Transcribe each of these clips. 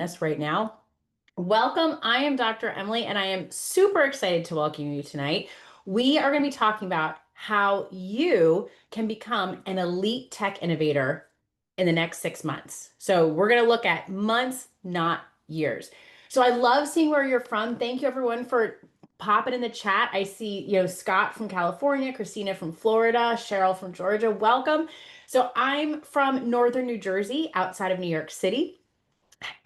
us right now. Welcome. I am Dr. Emily, and I am super excited to welcome you tonight. We are going to be talking about how you can become an elite tech innovator in the next 6 months. So, we're going to look at months, not years. So, I love seeing where you're from. Thank you, everyone, for popping in the chat. I see, Scott from California, Christina from Florida, Cheryl from Georgia. Welcome. So, I'm from Northern New Jersey, outside of New York City.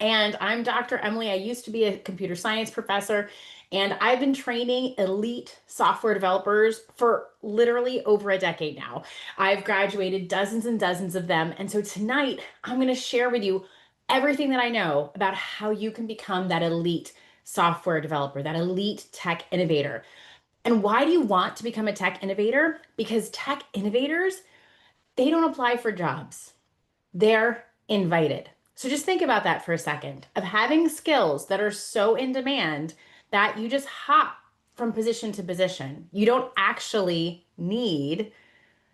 And I'm Dr. Emily. I used to be a computer science professor, and I've been training elite software developers for literally over a decade now. I've graduated dozens and dozens of them. And so tonight, I'm going to share with you everything that I know about how you can become that elite software developer, that elite tech innovator. And why do you want to become a tech innovator? Because tech innovators, they don't apply for jobs, they're invited. So just think about that for a second of having skills that are so in demand that you just hop from position to position. You don't actually need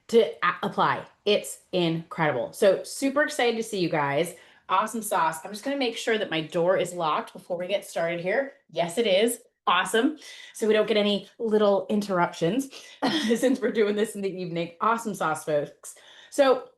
to apply. It's incredible. So super excited to see you guys. Awesome sauce. I'm just going to make sure that my door is locked before we get started here. Yes, it is. Awesome. So we don't get any little interruptions since we're doing this in the evening. Awesome sauce, folks. So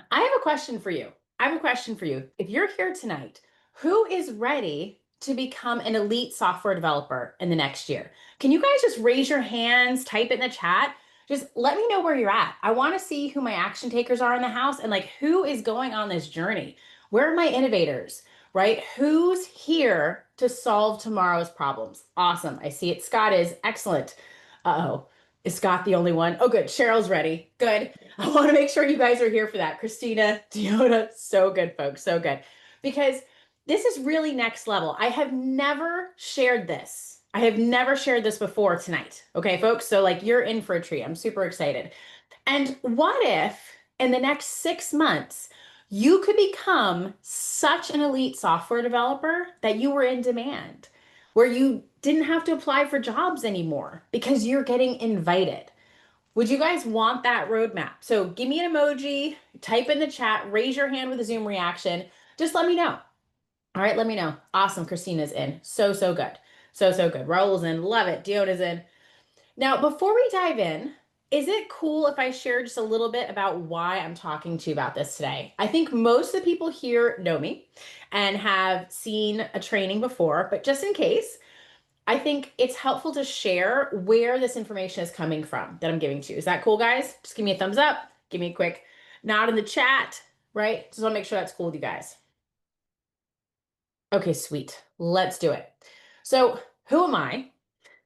I have a question for you. I have a question for you. If you're here tonight, who is ready to become an elite software developer in the next year? Can you guys just raise your hands, type it in the chat? Just let me know where you're at. I want to see who my action takers are in the house and like who is going on this journey. Where are my innovators, right? Who's here to solve tomorrow's problems? Awesome. I see it. Scott is excellent. Uh-oh. Is Scott the only one? Oh, good. Cheryl's ready. Good. I want to make sure you guys are here for that. Christina, Deona, so good, folks. So good. Because this is really next level. I have never shared this. I have never shared this before tonight. Okay, folks? So, like, you're in for a treat. I'm super excited. And what if in the next 6 months, you could become such an elite software developer that you were in demand, where you didn't have to apply for jobs anymore because you're getting invited? Would you guys want that roadmap? So give me an emoji, type in the chat, raise your hand with a Zoom reaction. Just let me know. All right, let me know. Awesome. Christina's in. So, so good. So, so good. Raul's in. Love it. Diona's in. Now, before we dive in, is it cool if I share just a little bit about why I'm talking to you about this today? I think most of the people here know me and have seen a training before, but just in case, I think it's helpful to share where this information is coming from that I'm giving to you. Is that cool, guys? Just give me a thumbs up. Give me a quick nod in the chat, right? Just want to make sure that's cool with you guys. Okay, sweet. Let's do it. So, who am I?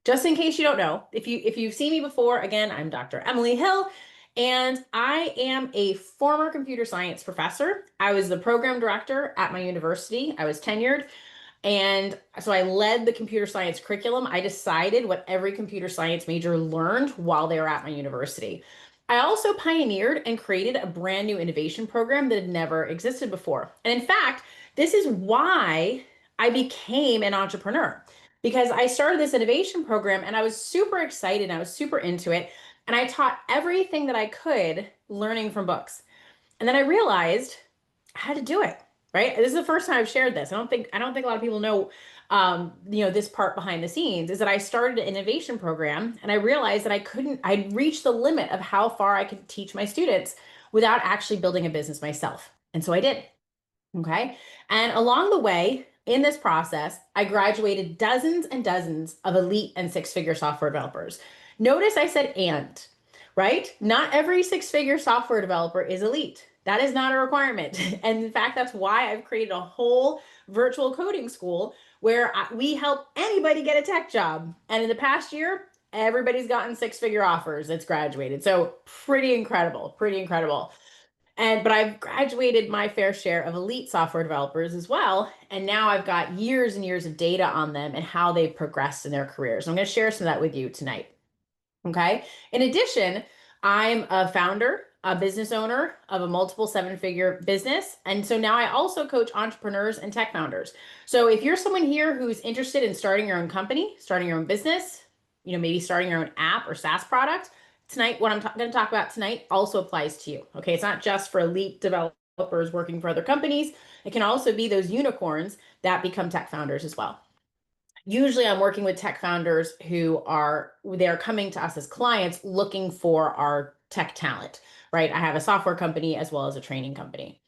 Just in case you don't know, if you've seen me before, again, I'm Dr. Emily Hill, and I am a former computer science professor. I was the program director at my university. I was tenured. And so I led the computer science curriculum. I decided what every computer science major learned while they were at my university. I also pioneered and created a brand new innovation program that had never existed before. And in fact, this is why I became an entrepreneur, because I started this innovation program and I was super excited. I was super into it. And I taught everything that I could learning from books. And then I realized I had to do it, right? This is the first time I've shared this. I don't think a lot of people know this part behind the scenes is that I started an innovation program and I realized that I'd reached the limit of how far I could teach my students without actually building a business myself. And so I did. Okay. And along the way, in this process, I graduated dozens and dozens of elite and six-figure software developers. Notice I said and, right? Not every six-figure software developer is elite. That is not a requirement. And in fact, that's why I've created a whole virtual coding school where we help anybody get a tech job. And in the past year, everybody's gotten six-figure offers that's graduated. So pretty incredible, pretty incredible. But I've graduated my fair share of elite software developers as well. And now I've got years and years of data on them and how they've progressed in their careers. I'm going to share some of that with you tonight. Okay. In addition, I'm a founder, a business owner of a multiple seven-figure business. And so now I also coach entrepreneurs and tech founders. So if you're someone here who's interested in starting your own company, starting your own business, maybe starting your own app or SaaS product, tonight, what I'm going to talk about tonight also applies to you. Okay. It's not just for elite developers. developers working for other companies. It can also be those unicorns that become tech founders as well. Usually I'm working with tech founders they're coming to us as clients looking for our tech talent, right? I have a software company as well as a training company.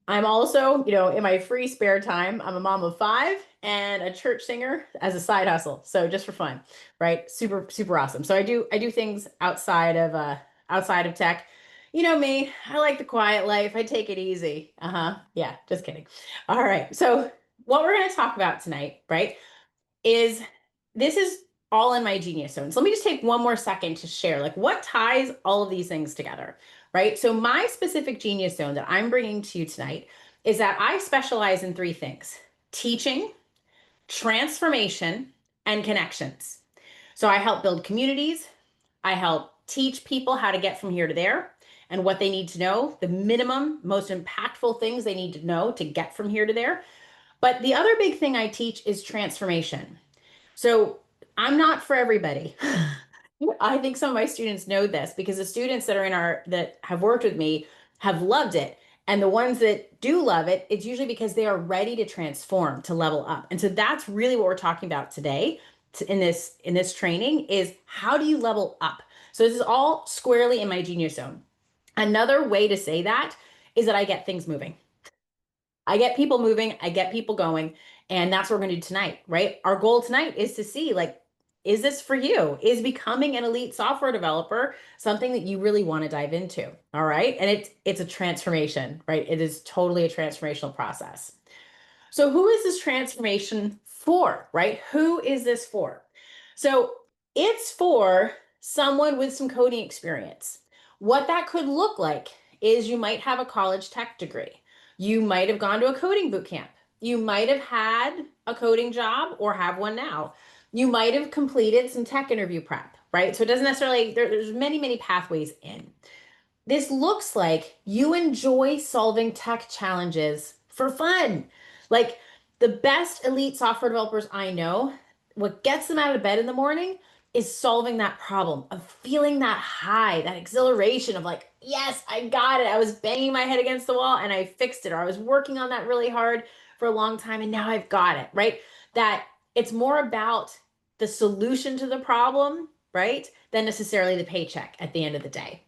I'm also, in my free spare time, I'm a mom of five and a church singer as a side hustle. So just for fun, right? Super, super awesome. So I do things outside of tech. You know me, I like the quiet life. I take it easy. Uh-huh. Yeah, just kidding. All right. So what we're going to talk about tonight, right, is this is all in my genius zone. So let me just take one more second to share like what ties all of these things together, right? So my specific genius zone that I'm bringing to you tonight is that I specialize in three things: teaching, transformation, and connections. So I help build communities. I help teach people how to get from here to there and what they need to know, the minimum, most impactful things they need to know to get from here to there. But the other big thing I teach is transformation. So I'm not for everybody. I think some of my students know this because the students that have worked with me have loved it. And the ones that do love it, it's usually because they are ready to transform, to level up. And so that's really what we're talking about today in this training is how do you level up? So this is all squarely in my genius zone. Another way to say that is that I get things moving. I get people moving, I get people going, and that's what we're going to do tonight, right? Our goal tonight is to see like, is this for you? Is becoming an elite software developer something that you really want to dive into? All right. And it's a transformation, right? It is totally a transformational process. So, who is this transformation for, right? Who is this for? So, it's for someone with some coding experience. What that could look like is you might have a college tech degree. You might have gone to a coding boot camp. You might have had a coding job or have one now. You might have completed some tech interview prep, right? So it doesn't necessarily, there's many, many pathways in. This looks like you enjoy solving tech challenges for fun. Like the best elite software developers I know, what gets them out of bed in the morning is solving that problem, of feeling that high, that exhilaration of like, yes, I got it. I was banging my head against the wall and I fixed it. Or I was working on that really hard for a long time and now I've got it, right? That it's more about the solution to the problem, right? Than necessarily the paycheck at the end of the day,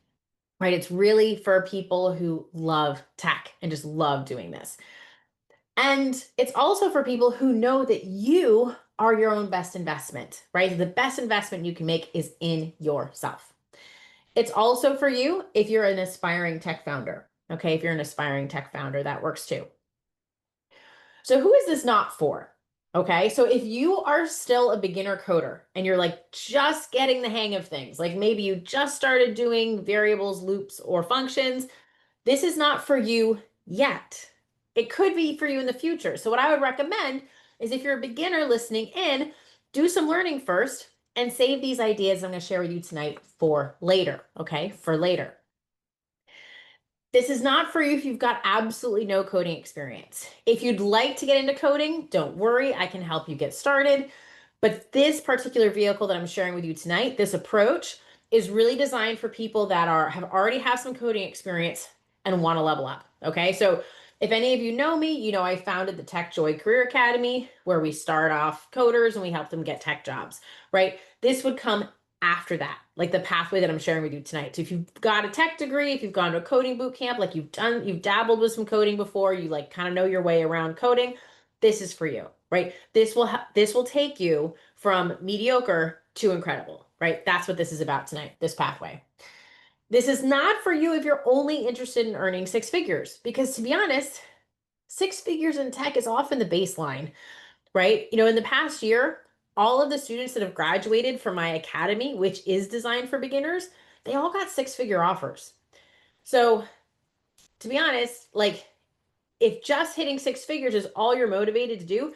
right? It's really for people who love tech and just love doing this. And it's also for people who know that you are your own best investment, right? The best investment you can make is in yourself. It's also for you if you're an aspiring tech founder. Okay, if you're an aspiring tech founder, that works too. So, who is this not for? Okay, so if you are still a beginner coder and you're like just getting the hang of things, like maybe you just started doing variables, loops, or functions, this is not for you yet. It could be for you in the future. So, what I would recommend is if you're a beginner listening in, do some learning first and save these ideas I'm going to share with you tonight for later. Okay, for later. This is not for you if you've got absolutely no coding experience. If you'd like to get into coding, don't worry, I can help you get started. But this particular vehicle that I'm sharing with you tonight, this approach is really designed for people that have already have some coding experience and want to level up. Okay. So if any of you know me, you know I founded the Tech Joy Career Academy where we start off coders and we help them get tech jobs, right? This would come after that, like the pathway that I'm sharing with you tonight. So if you've got a tech degree, if you've gone to a coding boot camp, like you've dabbled with some coding before, you like kind of know your way around coding, this is for you, right? This will take you from mediocre to incredible, right? That's what this is about tonight, this pathway. This is not for you if you're only interested in earning six figures, because to be honest, six figures in tech is often the baseline, right? In the past year, all of the students that have graduated from my academy, which is designed for beginners, they all got six-figure offers. So, to be honest, like if just hitting six figures is all you're motivated to do,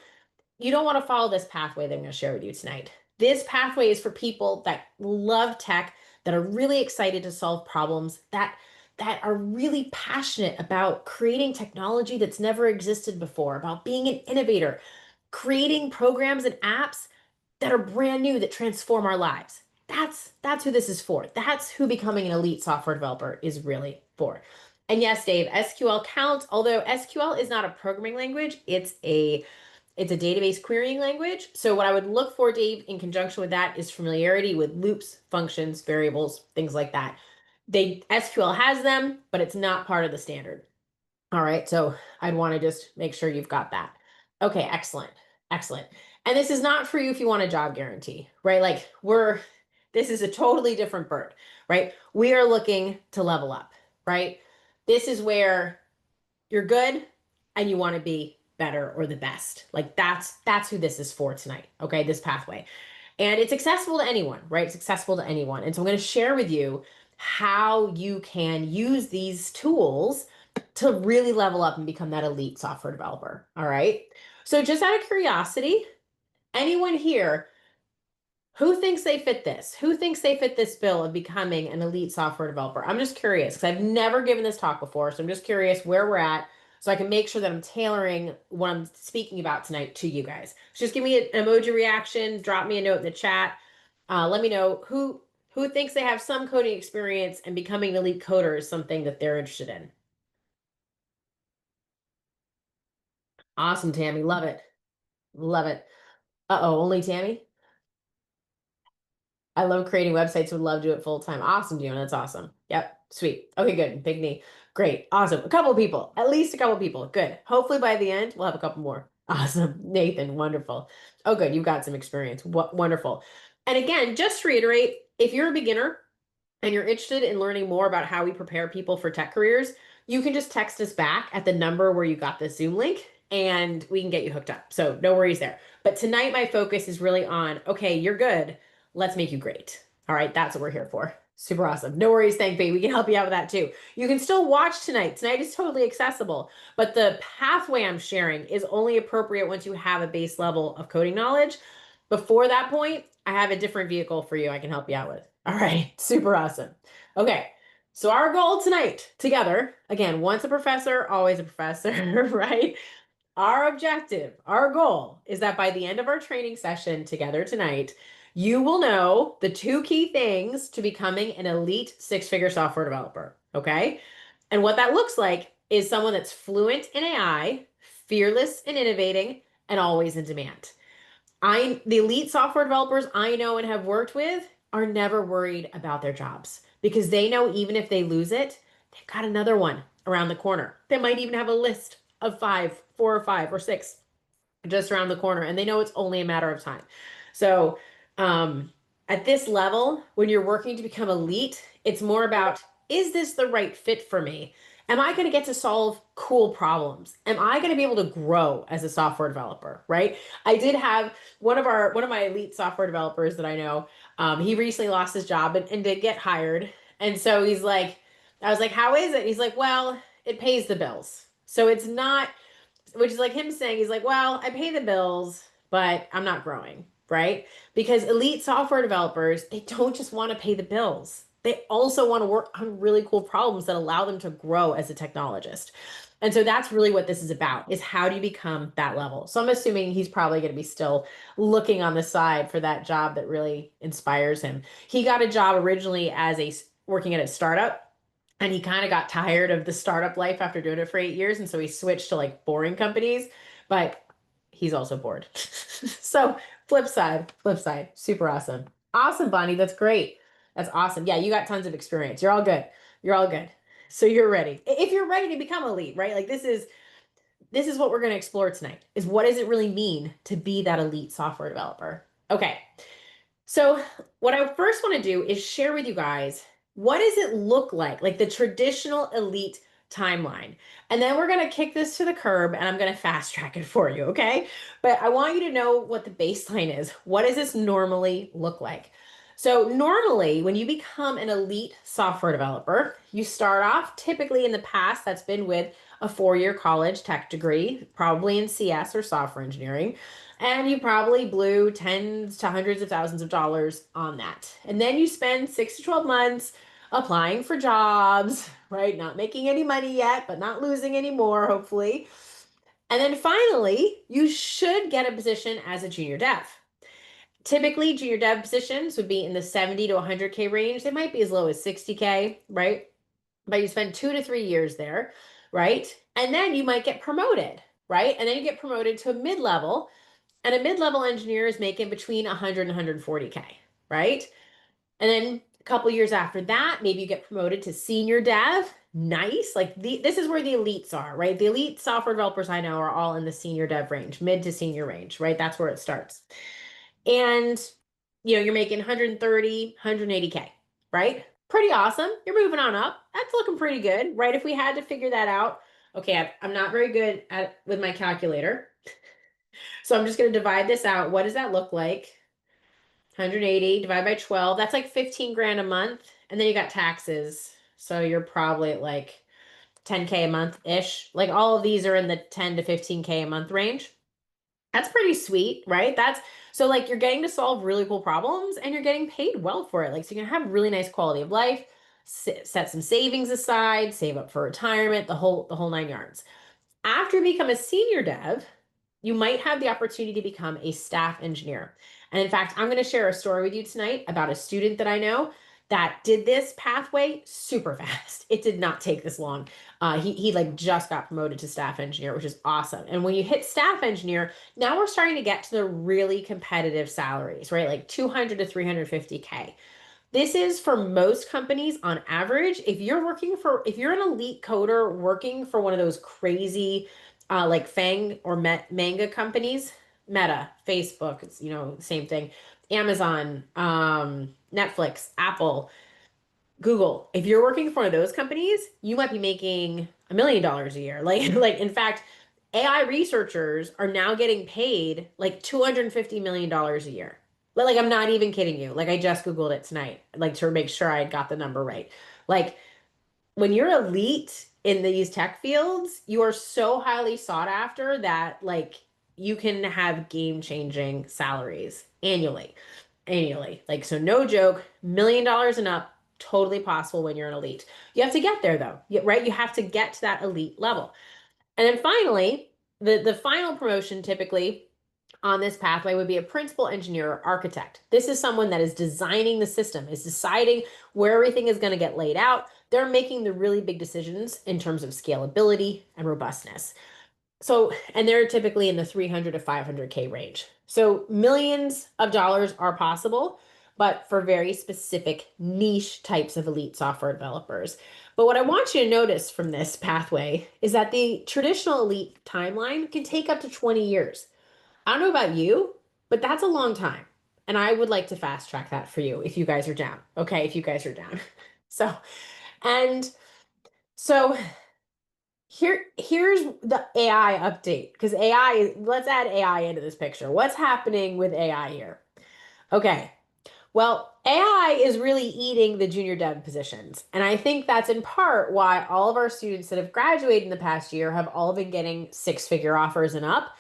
you don't want to follow this pathway that I'm going to share with you tonight. This pathway is for people that love tech, that are really excited to solve problems, that are really passionate about creating technology that's never existed before, about being an innovator, creating programs and apps that are brand new that transform our lives. That's who this is for. That's who becoming an elite software developer is really for. And yes, Dave, SQL counts, although SQL is not a programming language, it's a database querying language. So what I would look for, Dave, in conjunction with that is familiarity with loops, functions, variables, things like that. They SQL has them, but it's not part of the standard. All right, so I'd want to just make sure you've got that. Okay, excellent. Excellent. And this is not for you if you want a job guarantee, right? This is a totally different bird, right? We are looking to level up, right? This is where you're good and you want to be better or the best. Like that's who this is for tonight. Okay, this pathway. And it's accessible to anyone, right? It's accessible to anyone. And so I'm going to share with you how you can use these tools to really level up and become that elite software developer. All right. So just out of curiosity, anyone here who thinks they fit this? Who thinks they fit this bill of becoming an elite software developer? I'm just curious because I've never given this talk before. So I'm just curious where we're at so I can make sure that I'm tailoring what I'm speaking about tonight to you guys. So just give me an emoji reaction, drop me a note in the chat. Let me know who thinks they have some coding experience and becoming an elite coder is something that they're interested in. Awesome, Tammy. Love it. Love it. Uh-oh, only Tammy? I love creating websites, would love to do it full time. Awesome, Gina. That's awesome. Yep. Sweet. Okay, good. Big knee. Great. Awesome. A couple people, at least a couple people. Good. Hopefully by the end, we'll have a couple more. Awesome. Nathan, wonderful. Oh, good. You've got some experience. Wonderful. And again, just to reiterate, if you're a beginner, and you're interested in learning more about how we prepare people for tech careers, you can just text us back at the number where you got the Zoom link and we can get you hooked up. So no worries there. But tonight, my focus is really on, okay, you're good. Let's make you great. All right, that's what we're here for. Super awesome. No worries, thank me. We can help you out with that too. You can still watch tonight. Tonight is totally accessible, but the pathway I'm sharing is only appropriate once you have a base level of coding knowledge. Before that point, I have a different vehicle for you I can help you out with. All right, super awesome. Okay, so our goal tonight together, again, once a professor, always a professor, right? Our objective, our goal is that by the end of our training session together tonight, you will know the two key things to becoming an elite six-figure software developer. Okay. And what that looks like is someone that's fluent in AI, fearless in innovating, and always in demand. The elite software developers I know and have worked with are never worried about their jobs because they know even if they lose it, they've got another one around the corner. They might even have a list of five, four or five or six just around the corner, and they know it's only a matter of time. So, at this level, when you're working to become elite, it's more about, is this the right fit for me? Am I going to get to solve cool problems? Am I going to be able to grow as a software developer, right? I did have one of my elite software developers that I know, he recently lost his job and did get hired. And so he's like, I was like, how is it? He's like, well, it pays the bills. So it's not, which is like him saying, he's like, well, I pay the bills, but I'm not growing, right? Because elite software developers, they don't just want to pay the bills. They also want to work on really cool problems that allow them to grow as a technologist. And so that's really what this is about, is how do you become that level? So I'm assuming he's probably going to be still looking on the side for that job that really inspires him. He got a job originally as a working at a startup, and he kind of got tired of the startup life after doing it for 8 years. And so he switched to like boring companies, but he's also bored. So flip side, super awesome. Awesome, Bonnie. That's great. That's awesome. Yeah, you got tons of experience. You're all good. You're all good. So you're ready. If you're ready to become elite, right? Like this is what we're going to explore tonight is what does it really mean to be that elite software developer? Okay. So, what I first want to do is share with you guys what does it look like the traditional elite timeline. And then we're going to kick this to the curb and I'm going to fast track it for you, okay? But I want you to know what the baseline is. What does this normally look like? So, normally, when you become an elite software developer, you start off typically in the past, that's been with a 4-year college tech degree, probably in CS or software engineering. And you probably blew tens to hundreds of thousands of dollars on that. And then you spend 6 to 12 months applying for jobs, right? Not making any money yet, but not losing any more, hopefully. And then finally, you should get a position as a junior dev. Typically, junior dev positions would be in the 70 to 100K range. They might be as low as 60K, right? but you spend 2 to 3 years there, right? And then you might get promoted, right? And then you get promoted to a mid-level, and a mid-level engineer is making between 100 and 140K, right? And then a couple years after that, maybe you get promoted to senior dev. Nice. Like this is where the elites are, right? The elite software developers I know are all in the senior dev range, mid to senior range, right? That's where it starts. And you're making 130, 180K, right? Pretty awesome. You're moving on up. That's looking pretty good, right? If we had to figure that out, okay, I'm not very good at with my calculator. So I'm just going to divide this out. What does that look like? 180 divided by 12. That's like 15 grand a month. And then you got taxes. So you're probably at like 10K a month ish. Like all of these are in the 10 to 15K a month range. That's pretty sweet, right? That's so like you're getting to solve really cool problems and you're getting paid well for it. Like so you can have really nice quality of life, set some savings aside, save up for retirement, the whole nine yards. After you become a senior dev, you might have the opportunity to become a staff engineer. And in fact, I'm going to share a story with you tonight about a student that I know that did this pathway super fast. It did not take this long. He like just got promoted to staff engineer, which is awesome. And when you hit staff engineer, now we're starting to get to the really competitive salaries, right? Like 200 to 350K. This is for most companies on average. If you're an elite coder working for one of those crazy, like Fang or manga companies, Meta, Facebook, it's, same thing, Amazon, Netflix, Apple, Google. If you're working for one of those companies, you might be making $1 million a year. Like in fact, AI researchers are now getting paid like $250 million a year. Like I'm not even kidding you. Like I just Googled it tonight, like to make sure I had got the number right. Like when you're elite in these tech fields, you are so highly sought after that like you can have game-changing salaries annually. Like, so no joke, $1 million and up, totally possible when you're an elite. You have to get there though, right? You have to get to that elite level. And then finally, the final promotion typically on this pathway would be a principal engineer or architect. This is someone that is designing the system, is deciding where everything is going to get laid out. They're making the really big decisions in terms of scalability and robustness. So, and they're typically in the 300 to 500K range. So, millions of dollars are possible, but for very specific niche types of elite software developers. But what I want you to notice from this pathway is that the traditional elite timeline can take up to 20 years. I don't know about you, but that's a long time. And I would like to fast track that for you if you guys are down. Okay, if you guys are down. So, and so here's the AI update because let's add AI into this picture. What's happening with AI here? Okay. Well, AI is really eating the junior dev positions. And I think that's in part why all of our students that have graduated in the past year have all been getting six-figure offers and up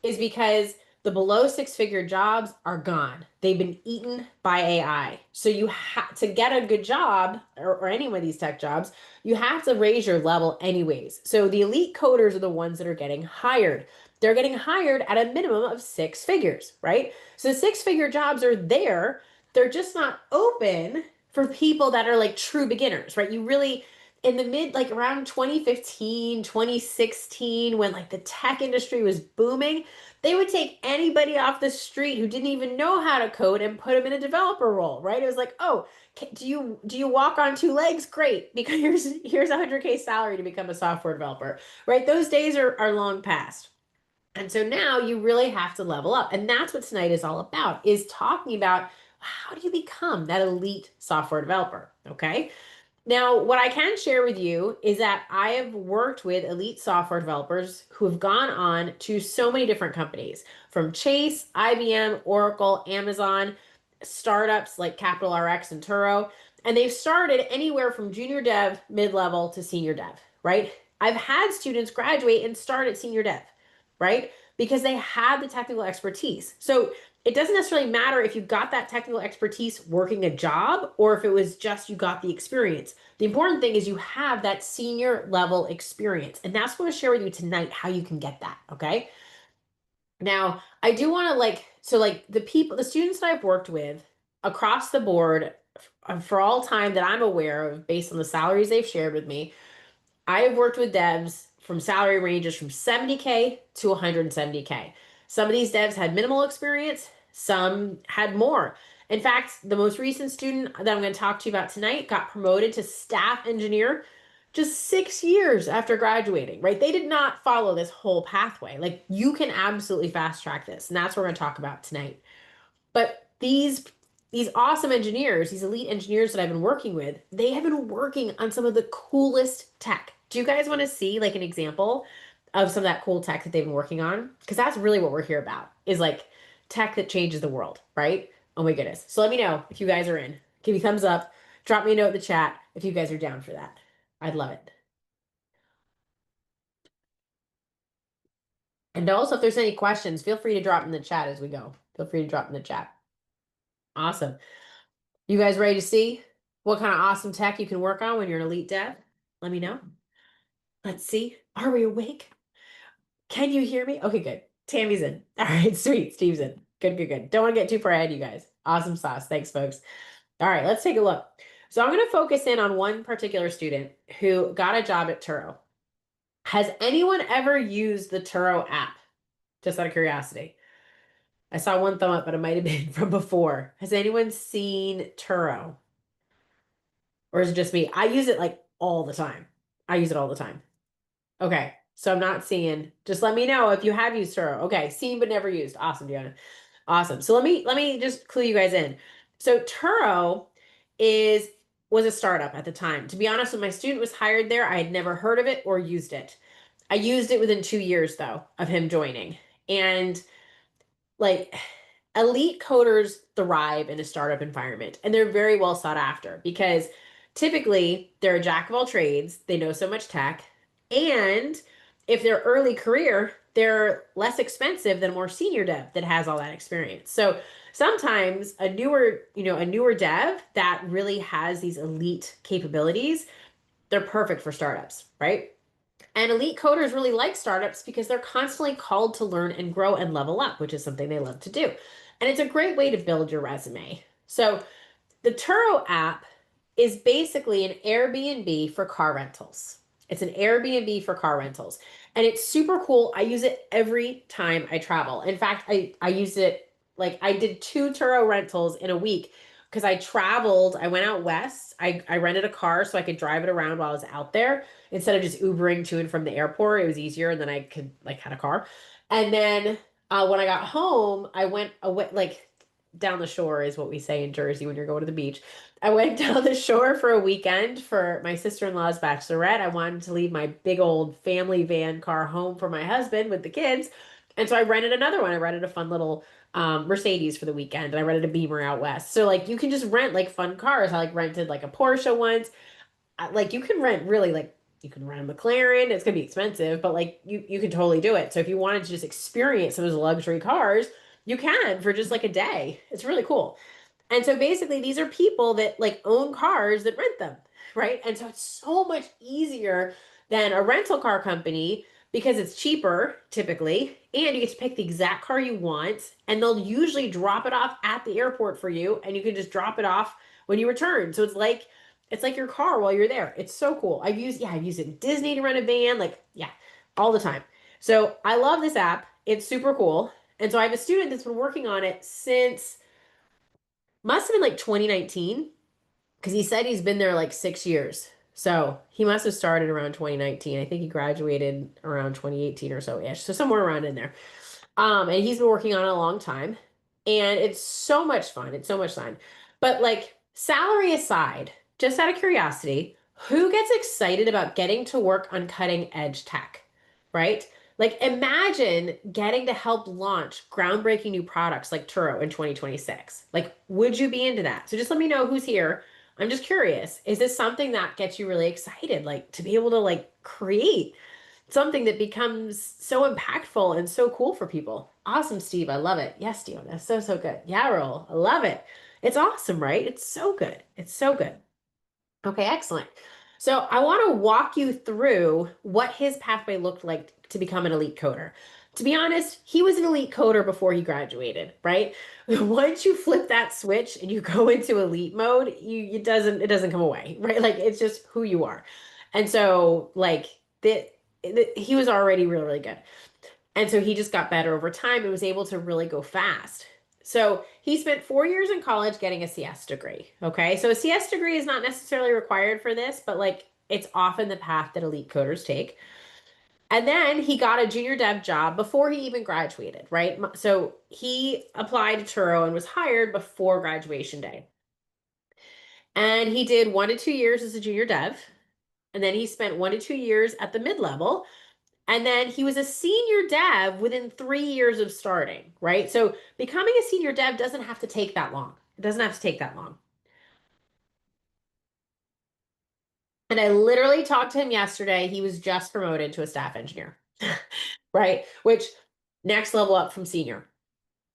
is because the below six-figure jobs are gone. They've been eaten by AI. So you have to get a good job or any one of these tech jobs, you have to raise your level anyways. So the elite coders are the ones that are getting hired. They're getting hired at a minimum of six figures, right? So six-figure jobs are there. They're just not open for people that are like true beginners, right? You really in the mid like around 2015, 2016 when like the tech industry was booming, they would take anybody off the street who didn't even know how to code and put them in a developer role, right? It was like, "Oh, do you walk on two legs? Great, because here's 100K salary to become a software developer." Right? Those days are long past. And so now you really have to level up. And that's what tonight is all about, is talking about how do you become that elite software developer, okay? Now, what I can share with you is that I have worked with elite software developers who have gone on to so many different companies, from Chase, IBM, Oracle, Amazon, startups like Capital RX and Turo, and they've started anywhere from junior dev, mid-level to senior dev, right? I've had students graduate and start at senior dev, right? Because they have the technical expertise. So it doesn't necessarily matter if you got that technical expertise working a job or if it was just you got the experience. The important thing is you have that senior level experience. And that's what I'm going to share with you tonight, how you can get that. Okay. Now, I do want to like, so like the students that I've worked with across the board, for all time that I'm aware of, based on the salaries they've shared with me, I have worked with devs from salary ranges from 70K to 170K. Some of these devs had minimal experience, some had more. In fact, the most recent student that I'm going to talk to you about tonight got promoted to staff engineer just 6 years after graduating, right? They did not follow this whole pathway. Like, you can absolutely fast track this, and that's what we're going to talk about tonight. But these awesome engineers, these elite engineers that I've been working with, they have been working on some of the coolest tech. Do you guys want to see like an example of some of that cool tech that they've been working on? Because that's really what we're here about, is like tech that changes the world, right? Oh my goodness. So let me know if you guys are in. Give me a thumbs up. Drop me a note in the chat if you guys are down for that. I'd love it. And also, if there's any questions, feel free to drop in the chat as we go. Feel free to drop in the chat. Awesome. You guys ready to see what kind of awesome tech you can work on when you're an elite dev? Let me know. Let's see. Are we awake? Can you hear me? Okay, good. Tammy's in. All right, sweet. Steve's in. Good, good, good. Don't want to get too far ahead, you guys. Awesome sauce. Thanks, folks. All right, let's take a look. So I'm going to focus in on one particular student who got a job at Turo. Has anyone ever used the Turo app? Just out of curiosity. I saw one thumb up, but it might have been from before. Has anyone seen Turo? Or is it just me? I use it like all the time. I use it all the time. Okay. So I'm not seeing. Just let me know if you have used Turo. Okay. Seen but never used. Awesome, Diana. Awesome. So let me just clue you guys in. So Turo is was a startup at the time. To be honest, when my student was hired there, I had never heard of it or used it. I used it within 2 years though of him joining. And like, elite coders thrive in a startup environment and they're very well sought after because typically they're a jack of all trades, they know so much tech, and if they're early career, they're less expensive than a more senior dev that has all that experience. So sometimes a newer dev that really has these elite capabilities, they're perfect for startups, right? And elite coders really like startups because they're constantly called to learn and grow and level up, which is something they love to do. And it's a great way to build your resume. So the Turo app is basically an Airbnb for car rentals. It's an Airbnb for car rentals. And it's super cool. I use it every time I travel. In fact, I use it like I did 2 Turo rentals in a week because I traveled. I went out west. I rented a car so I could drive it around while I was out there instead of just Ubering to and from the airport. It was easier, and then I could like had a car. And then when I got home, I went away like down the shore is what we say in Jersey when you're going to the beach. I went down the shore for a weekend for my sister-in-law's bachelorette. I wanted to leave my big old family van car home for my husband with the kids. And so I rented another one. I rented a fun little Mercedes for the weekend, and I rented a Beamer out west. So like you can just rent like fun cars. I like rented like a Porsche once. Like you can rent really like you can rent a McLaren. It's gonna be expensive, but like you can totally do it. So if you wanted to just experience some of those luxury cars, you can for just like a day. It's really cool. And so basically, these are people that like own cars that rent them, right? And so it's so much easier than a rental car company because it's cheaper typically, and you get to pick the exact car you want, and they'll usually drop it off at the airport for you, and you can just drop it off when you return. So it's like your car while you're there. It's so cool. I've used it in Disney to rent a van, like yeah, all the time. So I love this app. It's super cool. And so I have a student that's been working on it since must have been like 2019 because he said he's been there like 6 years. So he must have started around 2019. I think he graduated around 2018 or so ish. So somewhere around in there. And he's been working on it a long time. And it's so much fun. It's so much fun. But like salary aside, just out of curiosity, who gets excited about getting to work on cutting edge tech, right? Like imagine getting to help launch groundbreaking new products like Turo in 2026. Like, would you be into that? So just let me know who's here. I'm just curious. Is this something that gets you really excited? Like to be able to like create something that becomes so impactful and so cool for people. Awesome, Steve. I love it. Yes, Steve. That's so, so good. Yeah, Roll. I love it. It's awesome, right? It's so good. It's so good. Okay, excellent. So I want to walk you through what his pathway looked like to become an elite coder. To be honest, he was an elite coder before he graduated, right? Once you flip that switch and you go into elite mode, it doesn't come away, right? Like it's just who you are. And so like he was already really, really good. And so he just got better over time and was able to really go fast. So he spent 4 years in college getting a CS degree. Okay. So a CS degree is not necessarily required for this, but like it's often the path that elite coders take. And then he got a junior dev job before he even graduated, right? So he applied to Turo and was hired before graduation day. And he did 1 to 2 years as a junior dev. And then he spent 1 to 2 years at the mid level. And then he was a senior dev within 3 years of starting, right? So becoming a senior dev doesn't have to take that long. It doesn't have to take that long. And I literally talked to him yesterday. He was just promoted to a staff engineer, right? Which next level up from senior.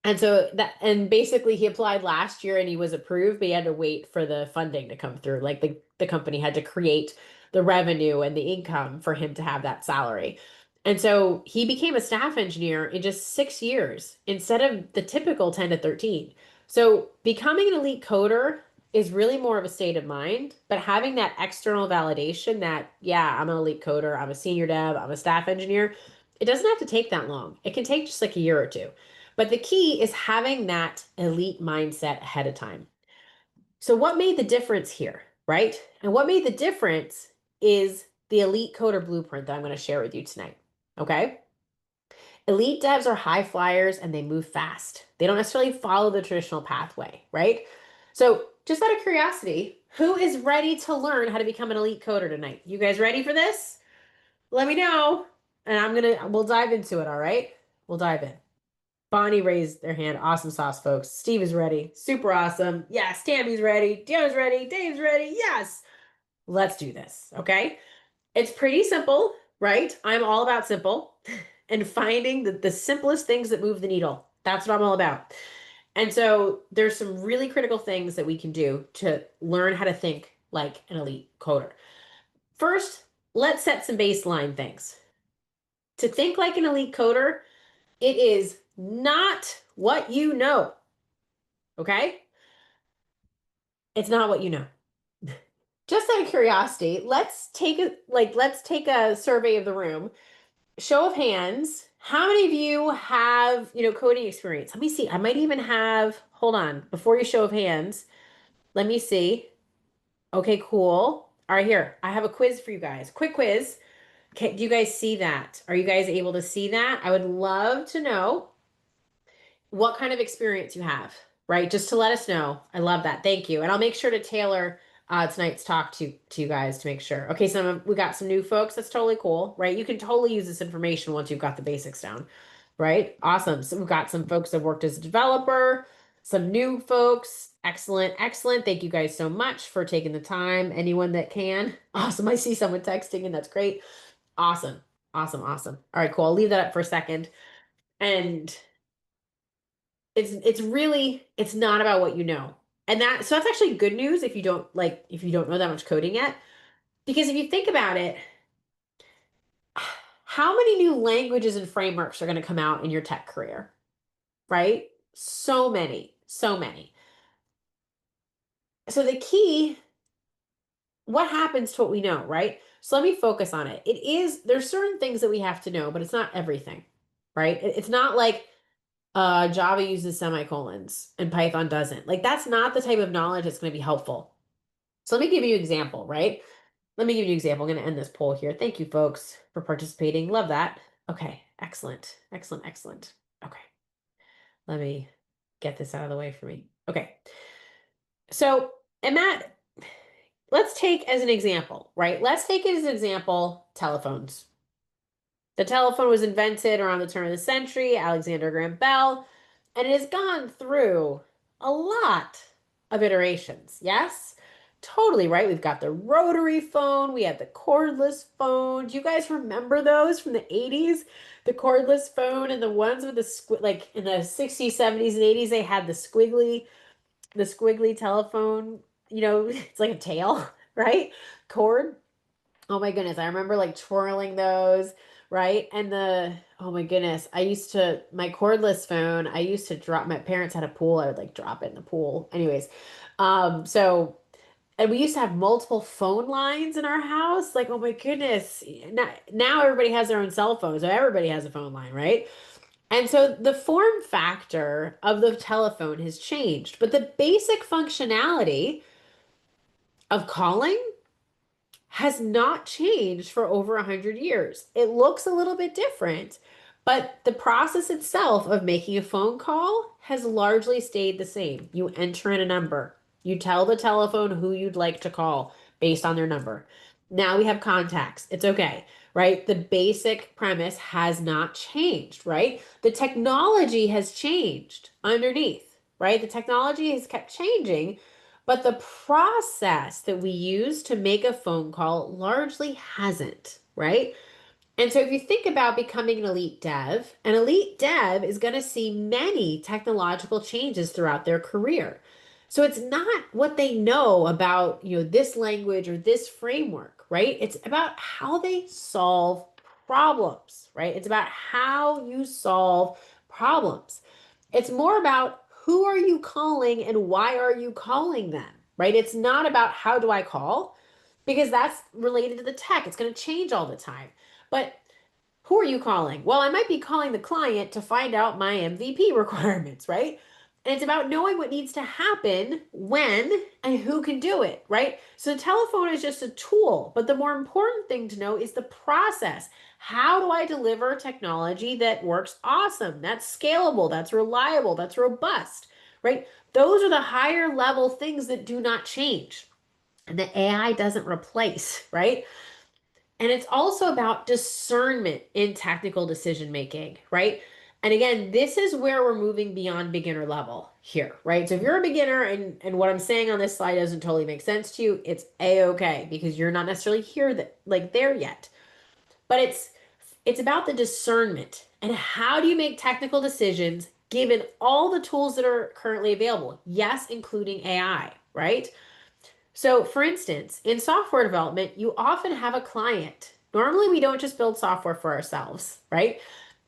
And so that, and basically he applied last year and he was approved, but he had to wait for the funding to come through. Like the company had to create the revenue and the income for him to have that salary. And so he became a staff engineer in just 6 years instead of the typical 10 to 13. So becoming an elite coder is really more of a state of mind, but having that external validation that, yeah, I'm an elite coder, I'm a senior dev, I'm a staff engineer, it doesn't have to take that long. It can take just like a year or two. But the key is having that elite mindset ahead of time. So, what made the difference here, right? And what made the difference is the elite coder blueprint that I'm going to share with you tonight. Okay. Elite devs are high flyers and they move fast. They don't necessarily follow the traditional pathway, right? So, just out of curiosity, who is ready to learn how to become an elite coder tonight? You guys ready for this? Let me know. And we'll dive into it, all right? We'll dive in. Bonnie raised their hand. Awesome sauce, folks. Steve is ready. Super awesome. Yes. Tammy's ready. Deanna's ready. Dave's ready. Yes. Let's do this. Okay. It's pretty simple, right? I'm all about simple and finding the simplest things that move the needle. That's what I'm all about. And so there's some really critical things that we can do to learn how to think like an elite coder. First, let's set some baseline things. To think like an elite coder, it is not what you know. Okay? It's not what you know. Just out of curiosity, let's take a survey of the room. Show of hands. How many of you have, coding experience? Let me see. I might even have, hold on, before you show of hands, let me see. Okay, cool. All right, here. I have a quiz for you guys. Quick quiz. Okay, do you guys see that? Are you guys able to see that? I would love to know what kind of experience you have, right? Just to let us know. I love that. Thank you. And I'll make sure to tailor tonight's talk to you guys to make sure. Okay, so we got some new folks. That's totally cool, right? You can totally use this information once you've got the basics down, right? Awesome. So we've got some folks that worked as a developer, some new folks. Excellent, excellent. Thank you guys so much for taking the time. Anyone that can. Awesome. I see someone texting, and that's great. Awesome. Awesome. Awesome. All right, cool. I'll leave that up for a second. And it's not about what you know. And that's actually good news if you don't know that much coding yet. Because if you think about it, how many new languages and frameworks are going to come out in your tech career? Right? So many, so many. So the key, what happens to what we know, right? So let me focus on it. There's certain things that we have to know, but it's not everything, right? It's not like Java uses semicolons and Python doesn't. Like that's not the type of knowledge that's going to be helpful. So let me give you an example, right? Let me give you an example. I'm going to end this poll here. Thank you, folks, for participating. Love that. Okay, excellent, excellent, excellent. Okay, let me get this out of the way for me. Okay, so and Matt, let's take as an example, right? Let's take it as an example, telephones. The telephone was invented around the turn of the century, Alexander Graham Bell, and it has gone through a lot of iterations. Yes? Totally right. We've got the rotary phone, we had the cordless phone. Do you guys remember those from the 80s? The cordless phone and the ones with like in the 60s, 70s, and 80s, they had the squiggly telephone, it's like a tail, right? Cord. Oh my goodness, I remember like twirling those, right? And oh my goodness, my cordless phone, I used to drop, my parents had a pool, I would like drop it in the pool. Anyways, so, and we used to have multiple phone lines in our house. Like, oh my goodness. Now everybody has their own cell phone, so everybody has a phone line, right? And so the form factor of the telephone has changed, but the basic functionality of calling has not changed for over 100 years. It looks a little bit different, but the process itself of making a phone call has largely stayed the same. You enter in a number, you tell the telephone who you'd like to call based on their number. Now we have contacts. It's okay, right? The basic premise has not changed, right? The technology has changed underneath, right? The technology has kept changing, but the process that we use to make a phone call largely hasn't, right? And so if you think about becoming an elite dev is going to see many technological changes throughout their career. So it's not what they know about, this language or this framework, right? It's about how they solve problems, right? It's about how you solve problems. It's more about who are you calling and why are you calling them, right? It's not about how do I call because that's related to the tech. It's going to change all the time. But who are you calling? Well, I might be calling the client to find out my MVP requirements, right? And it's about knowing what needs to happen when and who can do it, right? So the telephone is just a tool, but the more important thing to know is the process. How do I deliver technology that works awesome, that's scalable, that's reliable, that's robust, right? Those are the higher level things that do not change and the AI doesn't replace, right? And it's also about discernment in technical decision making, right? And again, this is where we're moving beyond beginner level here, right? So if you're a beginner and what I'm saying on this slide doesn't totally make sense to you, it's a-okay because you're not necessarily here that like there yet. But it's about the discernment and how do you make technical decisions given all the tools that are currently available? Yes, including AI, right? So, for instance, in software development, you often have a client. Normally, we don't just build software for ourselves, right?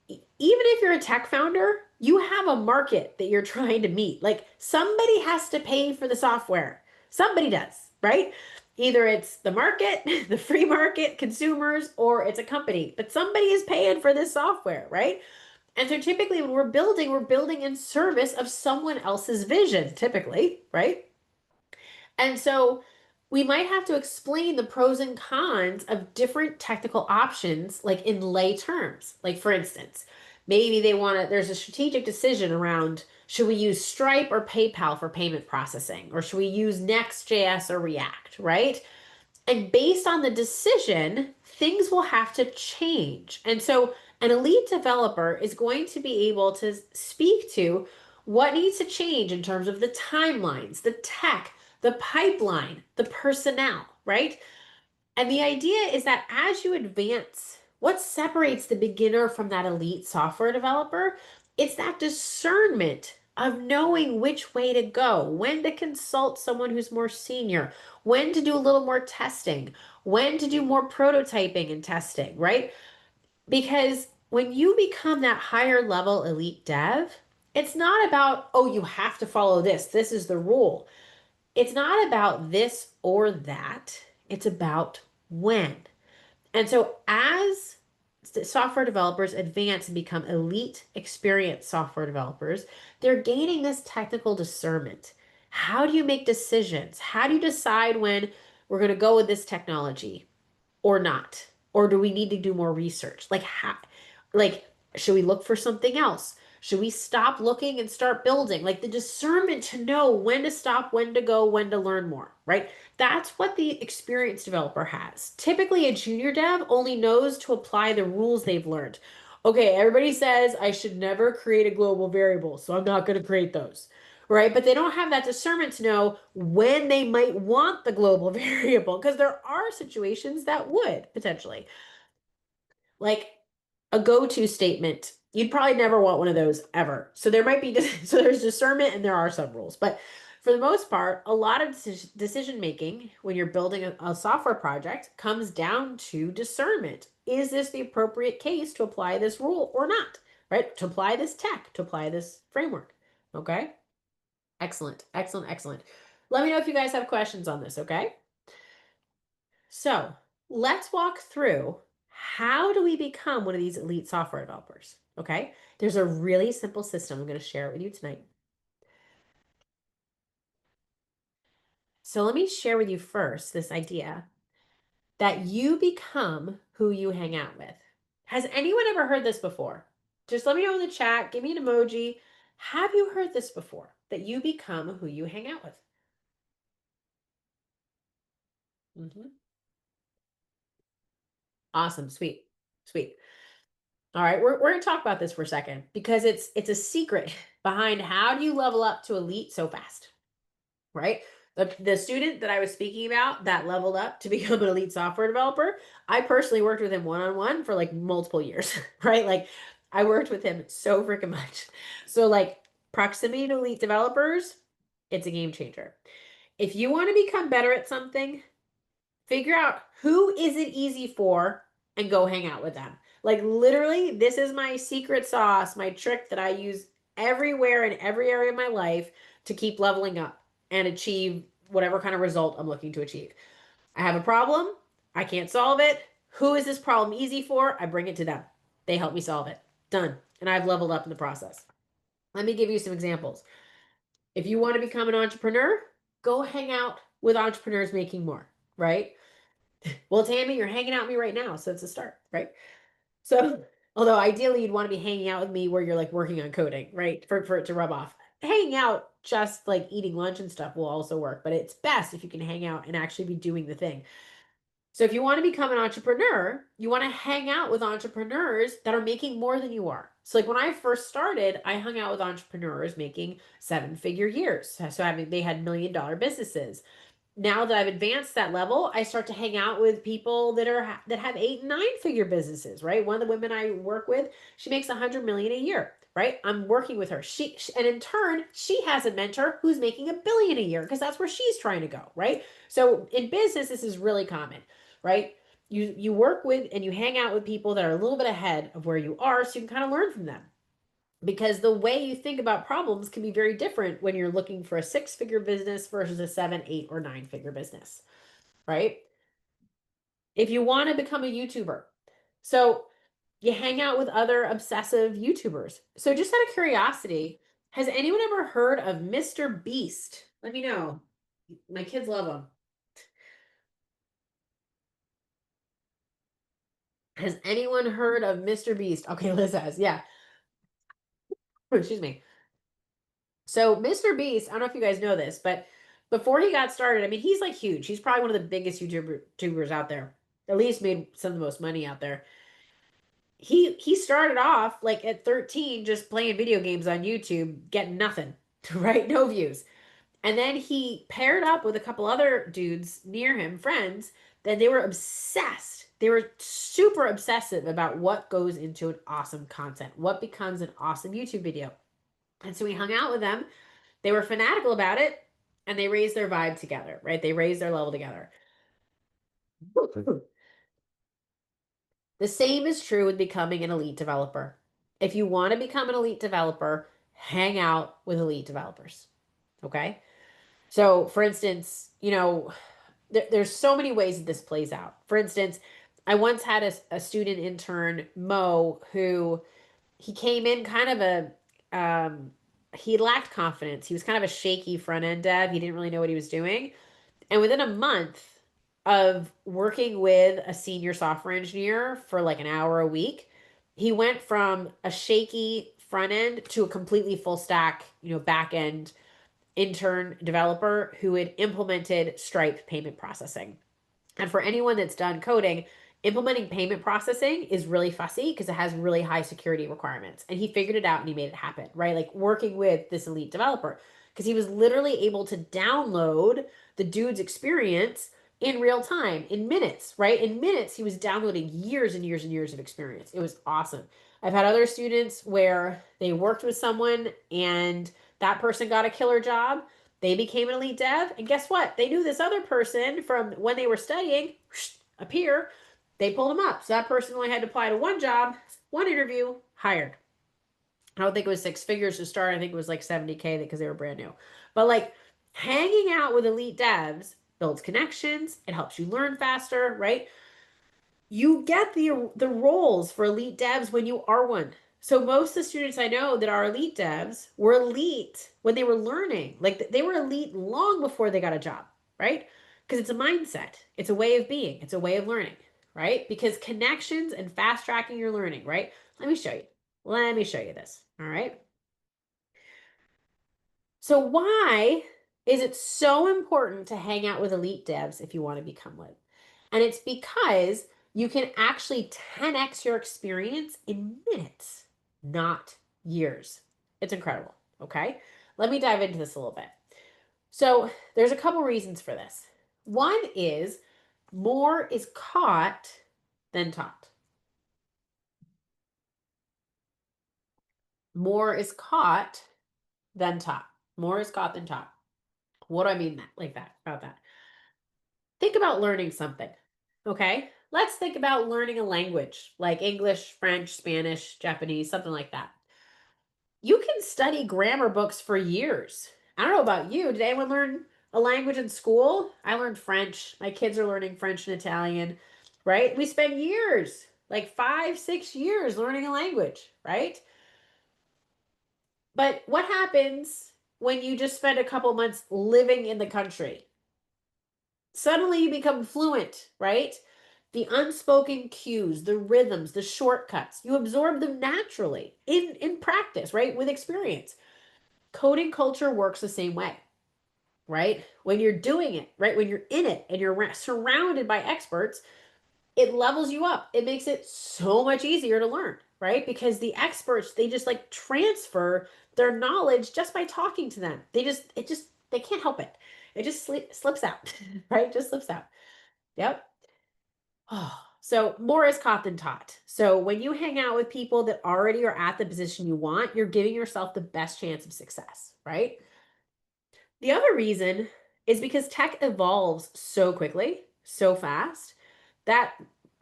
Even if you're a tech founder, you have a market that you're trying to meet. Like somebody has to pay for the software. Somebody does, right? Either it's the market, the free market, consumers, or it's a company, but somebody is paying for this software, right? And so typically when we're building in service of someone else's vision, typically, right? And so we might have to explain the pros and cons of different technical options, like in lay terms. Like, for instance, maybe there's a strategic decision around should we use Stripe or PayPal for payment processing, or should we use Next.js or React, right? And based on the decision, things will have to change. And so an elite developer is going to be able to speak to what needs to change in terms of the timelines, the tech, the pipeline, the personnel, right? And the idea is that as you advance, what separates the beginner from that elite software developer? It's that discernment of knowing which way to go, when to consult someone who's more senior, when to do a little more testing, when to do more prototyping and testing, right? Because when you become that higher level elite dev, it's not about, oh, you have to follow this. This is the rule. It's not about this or that. It's about when. And so as software developers advance and become elite experienced software developers, they're gaining this technical discernment. How do you make decisions? How do you decide when we're going to go with this technology or not? Or do we need to do more research? Like should we look for something else? Should we stop looking and start building? Like the discernment to know when to stop, when to go, when to learn more, right? That's what the experienced developer has. Typically, a junior dev only knows to apply the rules they've learned. Okay, everybody says I should never create a global variable, so I'm not going to create those, right? But they don't have that discernment to know when they might want the global variable because there are situations that would potentially. Like a go-to statement. You'd probably never want one of those ever. So there might be so there's discernment and there are some rules. But for the most part, a lot of decision making when you're building a software project comes down to discernment. is this the appropriate case to apply this rule or not? Right? To apply this tech, to apply this framework. Okay? Excellent. Excellent. Excellent. Let me know if you guys have questions on this, okay? So, let's walk through how do we become one of these elite software developers, okay? There's a really simple system. I'm going to share it with you tonight. So, let me share with you first this idea that you become who you hang out with. Has anyone ever heard this before? Just let me know in the chat. Give me an emoji. Have you heard this before? That you become who you hang out with? Mhm. Awesome. Sweet. Sweet. All right, we're gonna talk about this for a second because it's a secret behind how do you level up to elite so fast, right? The student that I was speaking about that leveled up to become an elite software developer, I personally worked with him one-on-one for like multiple years, right? Like I worked with him so freaking much. So like proximity to elite developers, it's a game changer. If you want to become better at something, figure out who is it easy for and go hang out with them. Like literally, this is my secret sauce, my trick that I use everywhere in every area of my life to keep leveling up and achieve whatever kind of result I'm looking to achieve. I have a problem, I can't solve it. Who is this problem easy for? I bring it to them. They help me solve it. Done. And I've leveled up in the process. Let me give you some examples. If you want to become an entrepreneur, go hang out with entrepreneurs making more, right? Well, Tammy, you're hanging out with me right now, so it's a start, right? So, although ideally you'd want to be hanging out with me where you're like working on coding, right? For it to rub off. Hanging out just like eating lunch and stuff will also work, but it's best if you can hang out and actually be doing the thing. So if you want to become an entrepreneur, you want to hang out with entrepreneurs that are making more than you are. So like when I first started, I hung out with entrepreneurs making seven-figure years. So I mean, they had $1 million businesses. Now that I've advanced that level, I start to hang out with people that have 8 and 9 figure businesses, right? One of the women I work with, she makes 100 million a year, right? I'm working with her. And in turn, she has a mentor who's making 1 billion a year because that's where she's trying to go, right? So in business, this is really common, right? You work with and you hang out with people that are a little bit ahead of where you are, so you can kind of learn from them because the way you think about problems can be very different when you're looking for a 6 figure business versus a 7, 8, or 9 figure business, right? If you want to become a YouTuber, so you hang out with other obsessive YouTubers. So, just out of curiosity, has anyone ever heard of Mr. Beast? Let me know. My kids love him. Has anyone heard of Mr. Beast? Okay, Liz has. Yeah. Excuse me. So Mr. Beast, I don't know if you guys know this, but before he got started, I mean, he's like huge. He's probably one of the biggest YouTubers out there. At least made some of the most money out there. He started off like at 13 just playing video games on YouTube, getting nothing, right? No views. And then he paired up with a couple other dudes near him, friends, then they were obsessed. They were super obsessive about what goes into an awesome content, what becomes an awesome YouTube video. And so we hung out with them, they were fanatical about it and they raised their vibe together, right? They raised their level together. The same is true with becoming an elite developer. If you want to become an elite developer, hang out with elite developers. Okay. So, for instance, there's so many ways that this plays out. For instance, I once had a student intern, Mo, who he came in kind of he lacked confidence. He was kind of a shaky front end dev. He didn't really know what he was doing. And within a month of working with a senior software engineer for like an hour a week, he went from a shaky front end to a completely full stack, back end intern developer who had implemented Stripe payment processing. And for anyone that's done coding, implementing payment processing is really fussy because it has really high security requirements. And he figured it out and he made it happen, right? Like working with this elite developer because he was literally able to download the dude's experience in real time, in minutes, right? In minutes, he was downloading years and years and years of experience. It was awesome. I've had other students where they worked with someone and that person got a killer job, they became an elite dev, and guess what? They knew this other person from when they were studying, appear. They pulled them up. So that person only had to apply to one job, one interview, hired. I don't think it was six figures to start. I think it was like 70K because they were brand new. But like hanging out with elite devs builds connections. It helps you learn faster, right? You get the roles for elite devs when you are one. So most of the students I know that are elite devs were elite when they were learning. Like they were elite long before they got a job, right? Because it's a mindset. It's a way of being. It's a way of learning, right? Because connections and fast tracking your learning, right? Let me show you. Let me show you this. All right. So why is it so important to hang out with elite devs if you want to become one? And it's because you can actually 10x your experience in minutes, not years. It's incredible. Okay. Let me dive into this a little bit. So there's a couple reasons for this. One is more is caught than taught. More is caught than taught. More is caught than taught. What do I mean that like that about that? Think about learning something. Okay? Let's think about learning a language like English, French, Spanish, Japanese, something like that. You can study grammar books for years. I don't know about you. Did anyone learn a language in school? I learned French. My kids are learning French and Italian, right? We spend years, like 5, 6 years learning a language, right? But what happens when you just spend a couple months living in the country? Suddenly you become fluent, right? The unspoken cues, the rhythms, the shortcuts, you absorb them naturally in practice, right? With experience. Coding culture works the same way, right? When you're doing it, right? When you're in it and you're surrounded by experts, it levels you up. It makes it so much easier to learn, right? Because the experts, they just like transfer their knowledge just by talking to them. They can't help it. It just slips out, right? Just slips out. Yep. Oh, so more is caught than taught. So when you hang out with people that already are at the position you want, you're giving yourself the best chance of success, right? The other reason is because tech evolves so quickly, so fast, that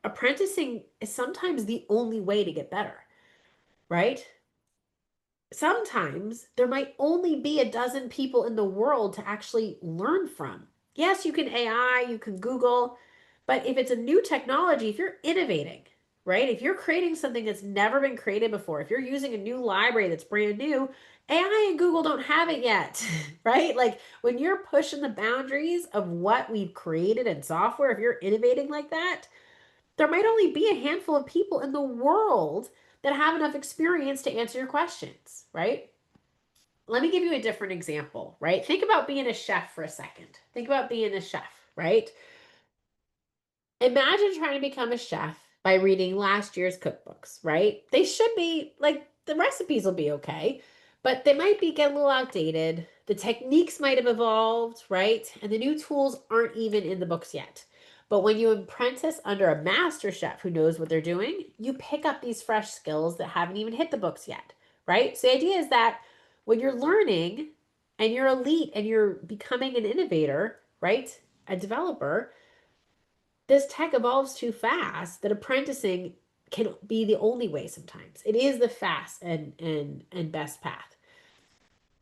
apprenticing is sometimes the only way to get better, right? Sometimes there might only be a dozen people in the world to actually learn from. Yes, you can AI, you can Google, but if it's a new technology, if you're innovating, right? If you're creating something that's never been created before, if you're using a new library that's brand new, AI and Google don't have it yet, right? Like when you're pushing the boundaries of what we've created in software, if you're innovating like that, there might only be a handful of people in the world that have enough experience to answer your questions, right? Let me give you a different example, right? Think about being a chef for a second. Think about being a chef, right? Imagine trying to become a chef by reading last year's cookbooks, right? They should be like the recipes will be okay, but they might be get a little outdated. The techniques might have evolved, right? And the new tools aren't even in the books yet. But when you apprentice under a master chef who knows what they're doing, you pick up these fresh skills that haven't even hit the books yet, right? So the idea is that when you're learning and you're elite and you're becoming an innovator, right? A developer, this tech evolves too fast that apprenticing can be the only way sometimes. It is the fast and best path.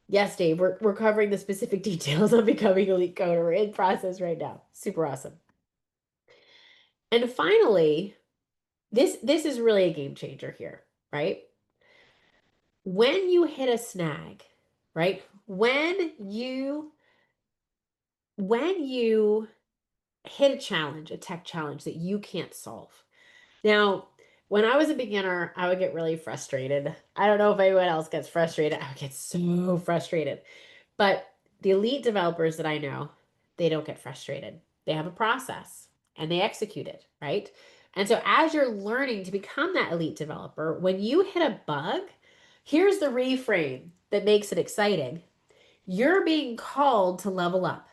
Yes, Dave, we're covering the specific details on becoming a elite coder. We're in process right now. Super awesome. And finally, this is really a game changer here, right? When you hit a snag, right? When you hit a challenge, a tech challenge that you can't solve. Now, when I was a beginner, I would get really frustrated. I don't know if anyone else gets frustrated. I would get so frustrated. But the elite developers that I know, they don't get frustrated. They have a process and they execute it, right? And so as you're learning to become that elite developer, when you hit a bug, here's the reframe that makes it exciting. You're being called to level up.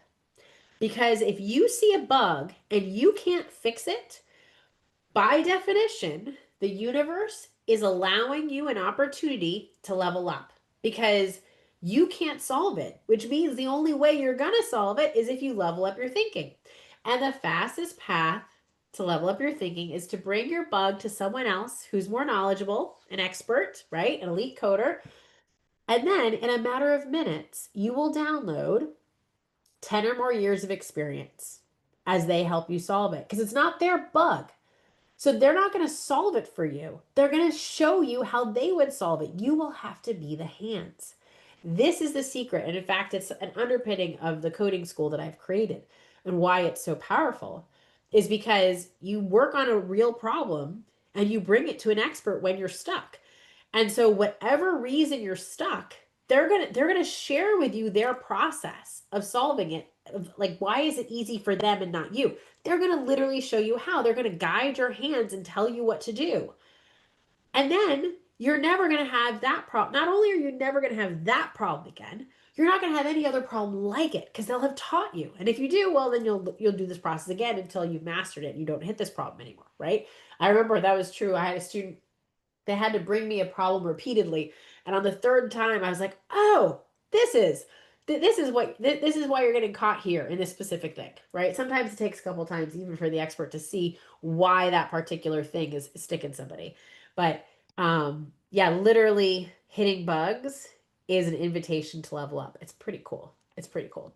Because if you see a bug and you can't fix it, by definition, the universe is allowing you an opportunity to level up because you can't solve it, which means the only way you're going to solve it is if you level up your thinking. And the fastest path to level up your thinking is to bring your bug to someone else who's more knowledgeable, an expert, right? An elite coder. And then in a matter of minutes, you will download 10 or more years of experience as they help you solve it. Because it's not their bug. So they're not going to solve it for you. They're going to show you how they would solve it. You will have to be the hands. This is the secret. And in fact, it's an underpinning of the coding school that I've created and why it's so powerful is because you work on a real problem and you bring it to an expert when you're stuck. And so whatever reason you're stuck, they're going to share with you their process of solving it. Of like why is it easy for them and not you? They're going to literally show you how. They're going to guide your hands and tell you what to do. And then you're never going to have that problem. Not only are you never going to have that problem again, you're not going to have any other problem like it because they'll have taught you. And if you do, well, then you'll do this process again until you've mastered it and you don't hit this problem anymore, right? I remember that was true. I had a student, they had to bring me a problem repeatedly, and on the third time I was like, "Oh, this is this is why you're getting caught here in this specific thing," right? Sometimes it takes a couple times even for the expert to see why that particular thing is sticking somebody. But yeah, literally hitting bugs is an invitation to level up. It's pretty cool. It's pretty cool.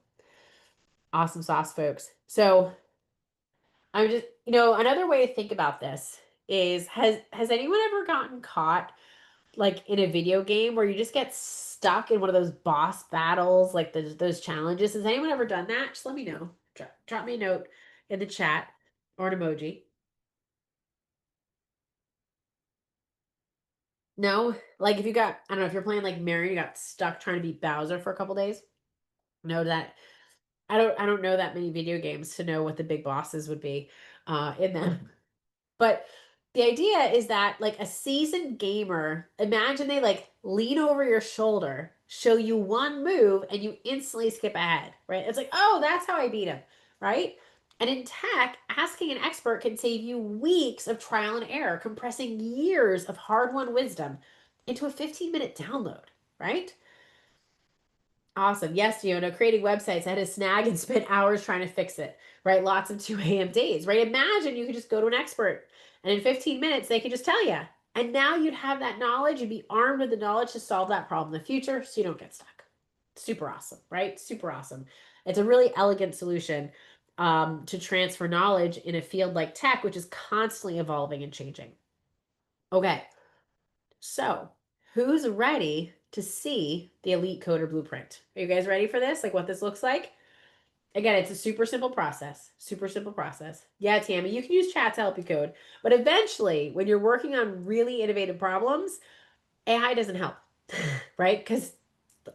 Awesome sauce, folks. So I'm just, another way to think about this is has anyone ever gotten caught like in a video game where you just get stuck in one of those boss battles, like those challenges? Has anyone ever done that? Just let me know. Drop me a note in the chat or an emoji. No? Like if you got, I don't know, if you're playing like Mario, you got stuck trying to beat Bowser for a couple days. Know that I don't know that many video games to know what the big bosses would be in them. But the idea is that like a seasoned gamer, imagine they like lean over your shoulder, show you one move, and you instantly skip ahead, right? It's like, oh, that's how I beat him, right? And in tech, asking an expert can save you weeks of trial and error, compressing years of hard-won wisdom into a 15-minute download, right? Awesome. Yes, creating websites. I had to snag and spend hours trying to fix it, right? Lots of 2 a.m. days, right? Imagine you could just go to an expert and in 15 minutes they could just tell you. And now you'd have that knowledge. You'd be armed with the knowledge to solve that problem in the future so you don't get stuck. Super awesome, right? Super awesome. It's a really elegant solution to transfer knowledge in a field like tech, which is constantly evolving and changing. Okay, so, who's ready to see the Elite Coder Blueprint? Are you guys ready for this? Like what this looks like? Again, it's a super simple process. Super simple process. Yeah, Tammy, you can use chat to help you code. But eventually, when you're working on really innovative problems, AI doesn't help, right? Because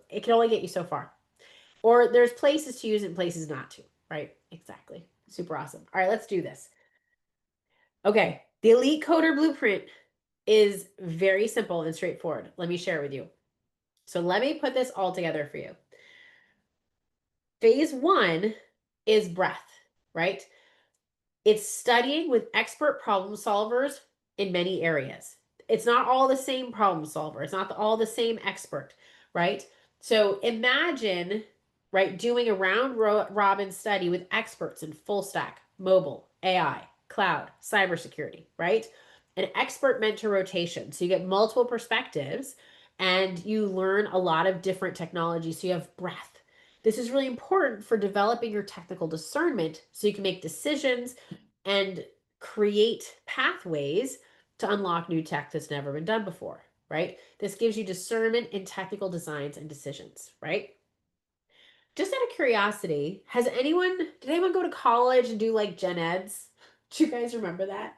it can only get you so far. Or there's places to use it and places not to, right? Exactly. Super awesome. All right, let's do this. Okay, the Elite Coder Blueprint is very simple and straightforward. Let me share it with you. So let me put this all together for you. Phase one is breath, right? It's studying with expert problem solvers in many areas. It's not all the same problem solver. It's not all the same expert, right? So imagine, right, doing a round robin study with experts in full stack, mobile, AI, cloud, cybersecurity, right? An expert mentor rotation. So you get multiple perspectives and you learn a lot of different technologies. So you have breadth. This is really important for developing your technical discernment so you can make decisions and create pathways to unlock new tech that's never been done before, right? This gives you discernment in technical designs and decisions, right? Just out of curiosity, did anyone go to college and do like gen eds? Do you guys remember that?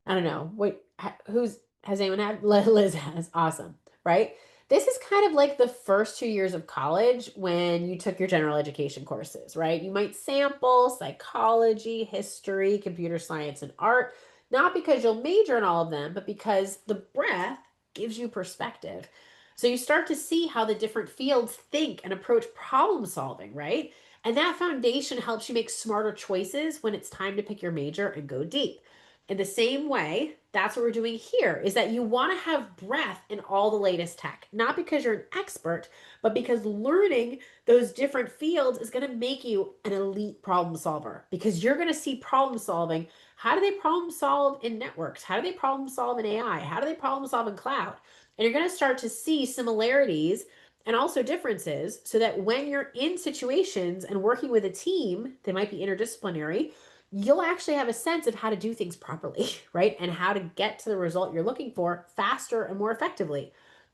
I don't know. Wait, has anyone had? Liz has. Awesome. Right? This is kind of like the first 2 years of college when you took your general education courses, right? You might sample psychology, history, computer science, and art, not because you'll major in all of them, but because the breadth gives you perspective. So you start to see how the different fields think and approach problem solving, right? And that foundation helps you make smarter choices when it's time to pick your major and go deep. In the same way, that's what we're doing here is that you want to have breadth in all the latest tech, not because you're an expert, but because learning those different fields is going to make you an elite problem solver because you're going to see problem solving How do they problem solve in networks? How do they problem solve in AI? How do they problem solve in cloud? And you're going to start to see similarities and also differences so that when you're in situations and working with a team, they might be interdisciplinary, you'll actually have a sense of how to do things properly, right? And how to get to the result you're looking for faster and more effectively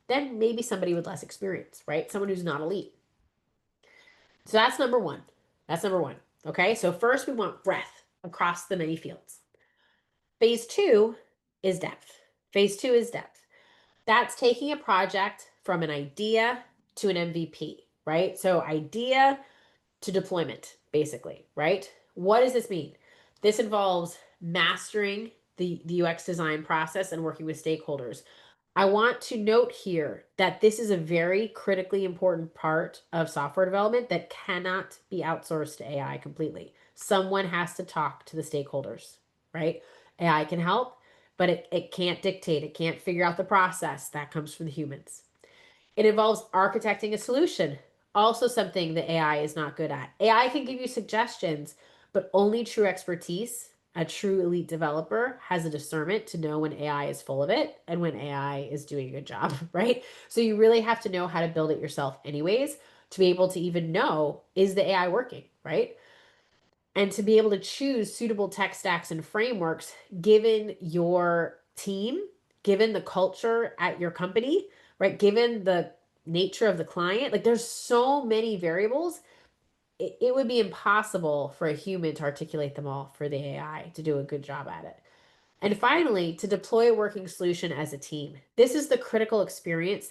than maybe somebody with less experience, right? Someone who's not elite. So that's number one. That's number one. Okay. So first, we want breadth across the many fields. Phase two is depth. Phase two is depth. That's taking a project from an idea to an MVP, right? So, idea to deployment, basically, right? What does this mean? This involves mastering the UX design process and working with stakeholders. I want to note here that this is a very critically important part of software development that cannot be outsourced to AI completely. Someone has to talk to the stakeholders, right? AI can help, but it can't dictate, it can't figure out the process. That comes from the humans. It involves architecting a solution, also something that AI is not good at. AI can give you suggestions, but only true expertise, a true elite developer, has a discernment to know when AI is full of it and when AI is doing a good job, right? So you really have to know how to build it yourself, anyways, to be able to even know, is the AI working, right? And to be able to choose suitable tech stacks and frameworks given your team, given the culture at your company, right? Given the nature of the client. Like there's so many variables. It would be impossible for a human to articulate them all for the AI to do a good job at it. And finally, to deploy a working solution as a team. This is the critical experience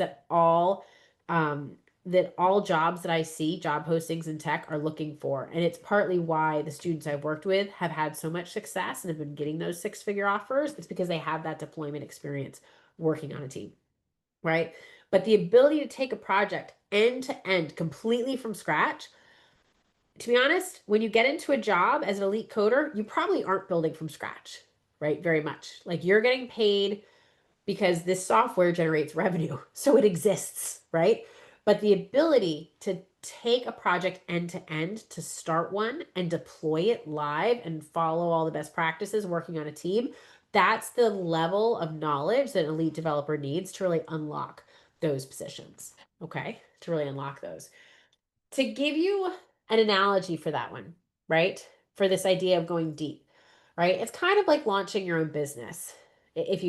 um, that all jobs that I see, job postings in tech, are looking for. And it's partly why the students I've worked with have had so much success and have been getting those six-figure offers. It's because they have that deployment experience working on a team, right? But the ability to take a project end to end completely from scratch, to be honest, when you get into a job as an elite coder, you probably aren't building from scratch, right? Very much. Like you're getting paid because this software generates revenue. So it exists, right? But the ability to take a project end to end, to start one and deploy it live and follow all the best practices working on a team, that's the level of knowledge that an elite developer needs to really unlock those positions. Okay. To really unlock those. To give you an analogy for that one, right? For this idea of going deep, right? It's kind of like launching your own business. If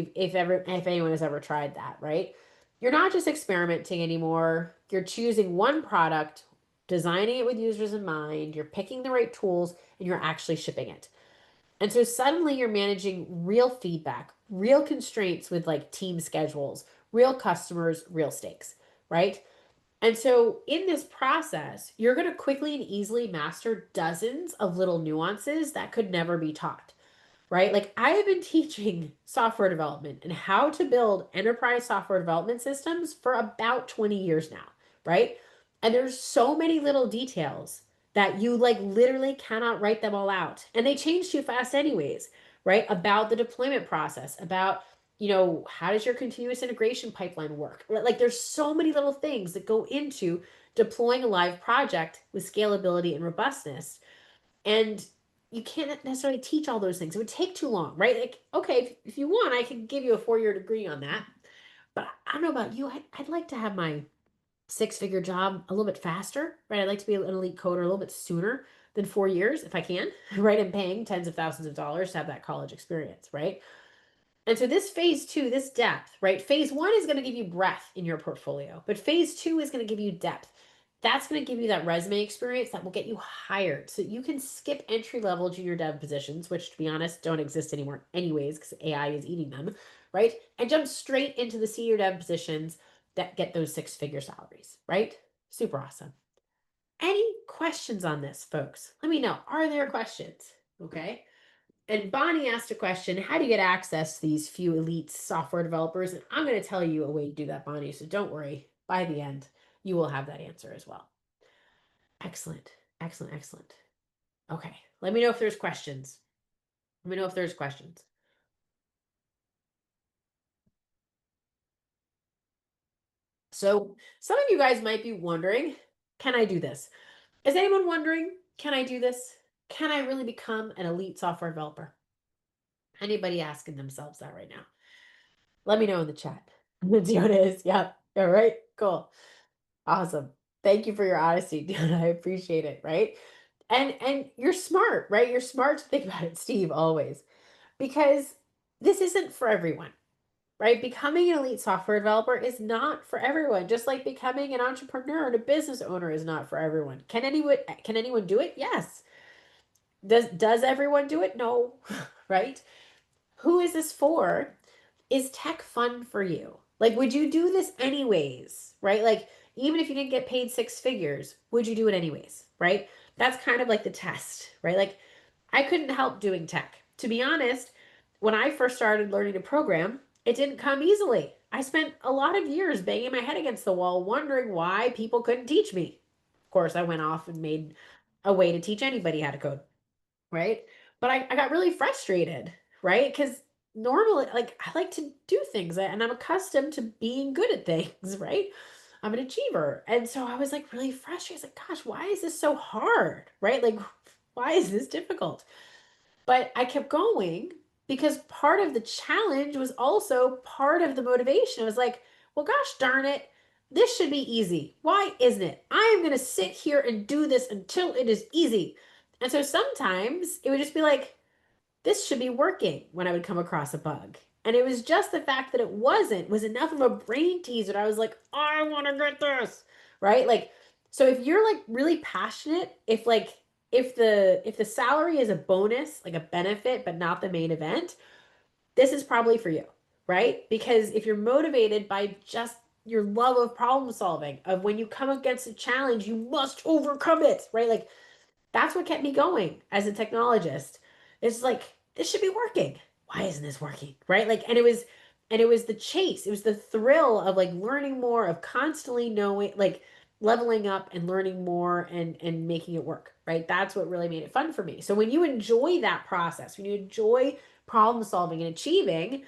anyone has ever tried that, right? You're not just experimenting anymore. You're choosing one product, designing it with users in mind, you're picking the right tools, and you're actually shipping it. And so suddenly you're managing real feedback, real constraints with like team schedules, real customers, real stakes, right? And so in this process, you're going to quickly and easily master dozens of little nuances that could never be taught, right? Like I have been teaching software development and how to build enterprise software development systems for about 20 years now, right? And there's so many little details that you like literally cannot write them all out. And they change too fast anyways, right? About the deployment process, about how does your continuous integration pipeline work? Like there's so many little things that go into deploying a live project with scalability and robustness. And you can't necessarily teach all those things. It would take too long, right? Like, okay, if you want, I can give you a 4-year degree on that. But I don't know about you. I'd like to have my six-figure job a little bit faster, right? I'd like to be an elite coder a little bit sooner than 4 years if I can, right? And paying tens of thousands of dollars to have that college experience, right? And so this phase two, this depth, right? Phase one is going to give you breadth in your portfolio, but phase two is going to give you depth. That's going to give you that resume experience that will get you hired. So you can skip entry level junior dev positions, which to be honest, don't exist anymore anyways, because AI is eating them, right? And jump straight into the senior dev positions that get those six-figure salaries, right? Super awesome. Any questions on this, folks? Let me know. Are there questions? Okay. And Bonnie asked a question, how do you get access to these few elite software developers? And I'm going to tell you a way to do that, Bonnie. So don't worry. By the end, you will have that answer as well. Excellent. Excellent. Excellent. Okay. Let me know if there's questions. Let me know if there's questions. So some of you guys might be wondering, can I do this? Is anyone wondering, can I do this? Can I really become an elite software developer? Anybody asking themselves that right now? Let me know in the chat. Let's see what it is. Yep. All right. Cool. Awesome. Thank you for your honesty, dude. I appreciate it, right? And you're smart, right? You're smart to think about it, Steve, always. Because this isn't for everyone, right? Becoming an elite software developer is not for everyone. Just like becoming an entrepreneur and a business owner is not for everyone. Can anyone do it? Yes. Does everyone do it? No. Right? Who is this for? Is tech fun for you? Like, would you do this anyways? Right? Like, even if you didn't get paid six figures, would you do it anyways? Right? That's kind of like the test, right? Like, I couldn't help doing tech. To be honest, when I first started learning to program, it didn't come easily. I spent a lot of years banging my head against the wall, wondering why people couldn't teach me. Of course, I went off and made a way to teach anybody how to code, right? But I got really frustrated, right? Because normally, like, I like to do things and I'm accustomed to being good at things, right? I'm an achiever. And so I was like really frustrated. I was like, gosh, why is this so hard, right? Like, why is this difficult? But I kept going because part of the challenge was also part of the motivation. I was like, well, gosh darn it, this should be easy. Why isn't it? I am going to sit here and do this until it is easy. And so sometimes it would just be like, this should be working when I would come across a bug. And it was just the fact that it wasn't was enough of a brain teaser that I was like, I want to get this. Right? Like, so if you're like really passionate, if the salary is a bonus, like a benefit, but not the main event, this is probably for you, right? Because if you're motivated by just your love of problem solving, of when you come against a challenge, you must overcome it, right? Like that's what kept me going as a technologist. It's like this should be working. Why isn't this working? Right? Like and it was the chase. It was the thrill of like learning more, of constantly knowing, like leveling up and learning more and making it work, right? That's what really made it fun for me. So when you enjoy that process, when you enjoy problem solving and achieving,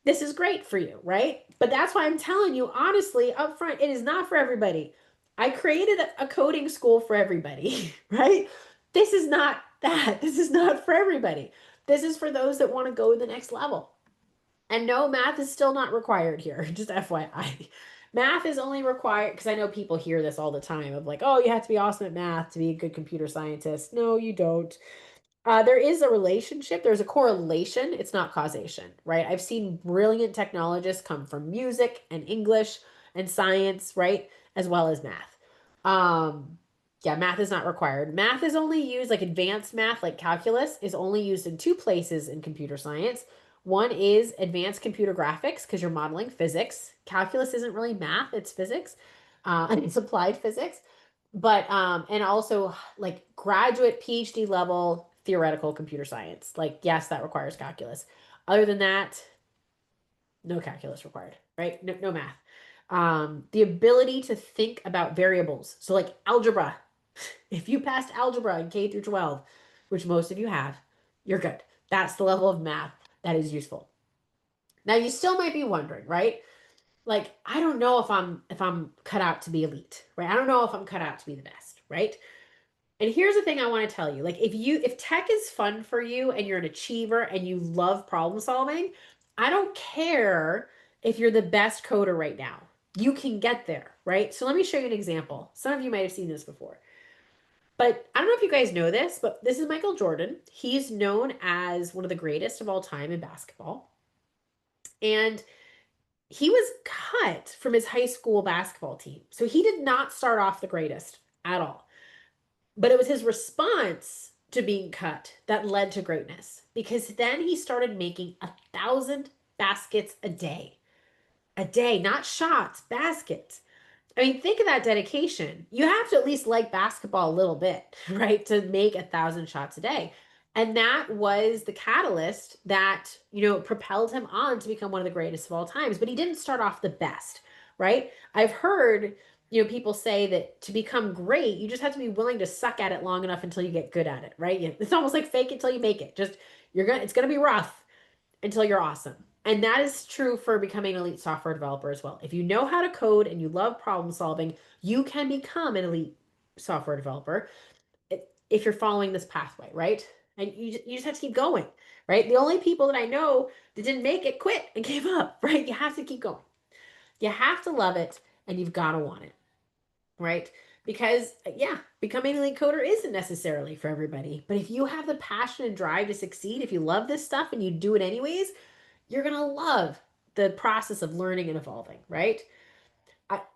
this is great for you, right? But that's why I'm telling you honestly up front, it is not for everybody. I created a coding school for everybody, right? This is not that. This is not for everybody. This is for those that want to go to the next level. And no, math is still not required here, just FYI. Math is only required because I know people hear this all the time of like, oh, you have to be awesome at math to be a good computer scientist. No, you don't. There is a relationship, there's a correlation, it's not causation, right? I've seen brilliant technologists come from music and English and science, right? As well as math. Um, yeah, math is not required. Math is only used, like advanced math, like calculus, is only used in two places in computer science. One is advanced computer graphics, because you're modeling physics. Calculus isn't really math, it's physics. It's applied physics, but and also like graduate PhD level theoretical computer science. Like yes, that requires calculus. Other than that, no calculus required, right? No, no math. The ability to think about variables. So like algebra. If you passed algebra in K through 12, which most of you have, you're good. That's the level of math that is useful. Now you still might be wondering, right? Like I don't know if I'm cut out to be elite, right? I don't know if I'm cut out to be the best, right? And here's the thing I want to tell you. Like if tech is fun for you and you're an achiever and you love problem solving, I don't care if you're the best coder right now. You can get there, right? So let me show you an example. Some of you might have seen this before. But I don't know if you guys know this, but this is Michael Jordan. He's known as one of the greatest of all time in basketball. And he was cut from his high school basketball team. So he did not start off the greatest at all. But it was his response to being cut that led to greatness because then he started making 1,000 baskets a day, not shots, baskets. I mean, think of that dedication. You have to at least like basketball a little bit, right? To make 1,000 shots a day. And that was the catalyst that, propelled him on to become one of the greatest of all times. But he didn't start off the best, right? I've heard, people say that to become great, you just have to be willing to suck at it long enough until you get good at it, right? It's almost like fake it till you make it. It's gonna be rough until you're awesome. And that is true for becoming an elite software developer as well. If you know how to code and you love problem solving, you can become an elite software developer if you're following this pathway, right? And you just have to keep going, right? The only people that I know that didn't make it quit and gave up, right? You have to keep going. You have to love it and you've got to want it, right? Because, yeah, becoming a lead coder isn't necessarily for everybody. But if you have the passion and drive to succeed, if you love this stuff and you do it anyways, you're going to love the process of learning and evolving, right?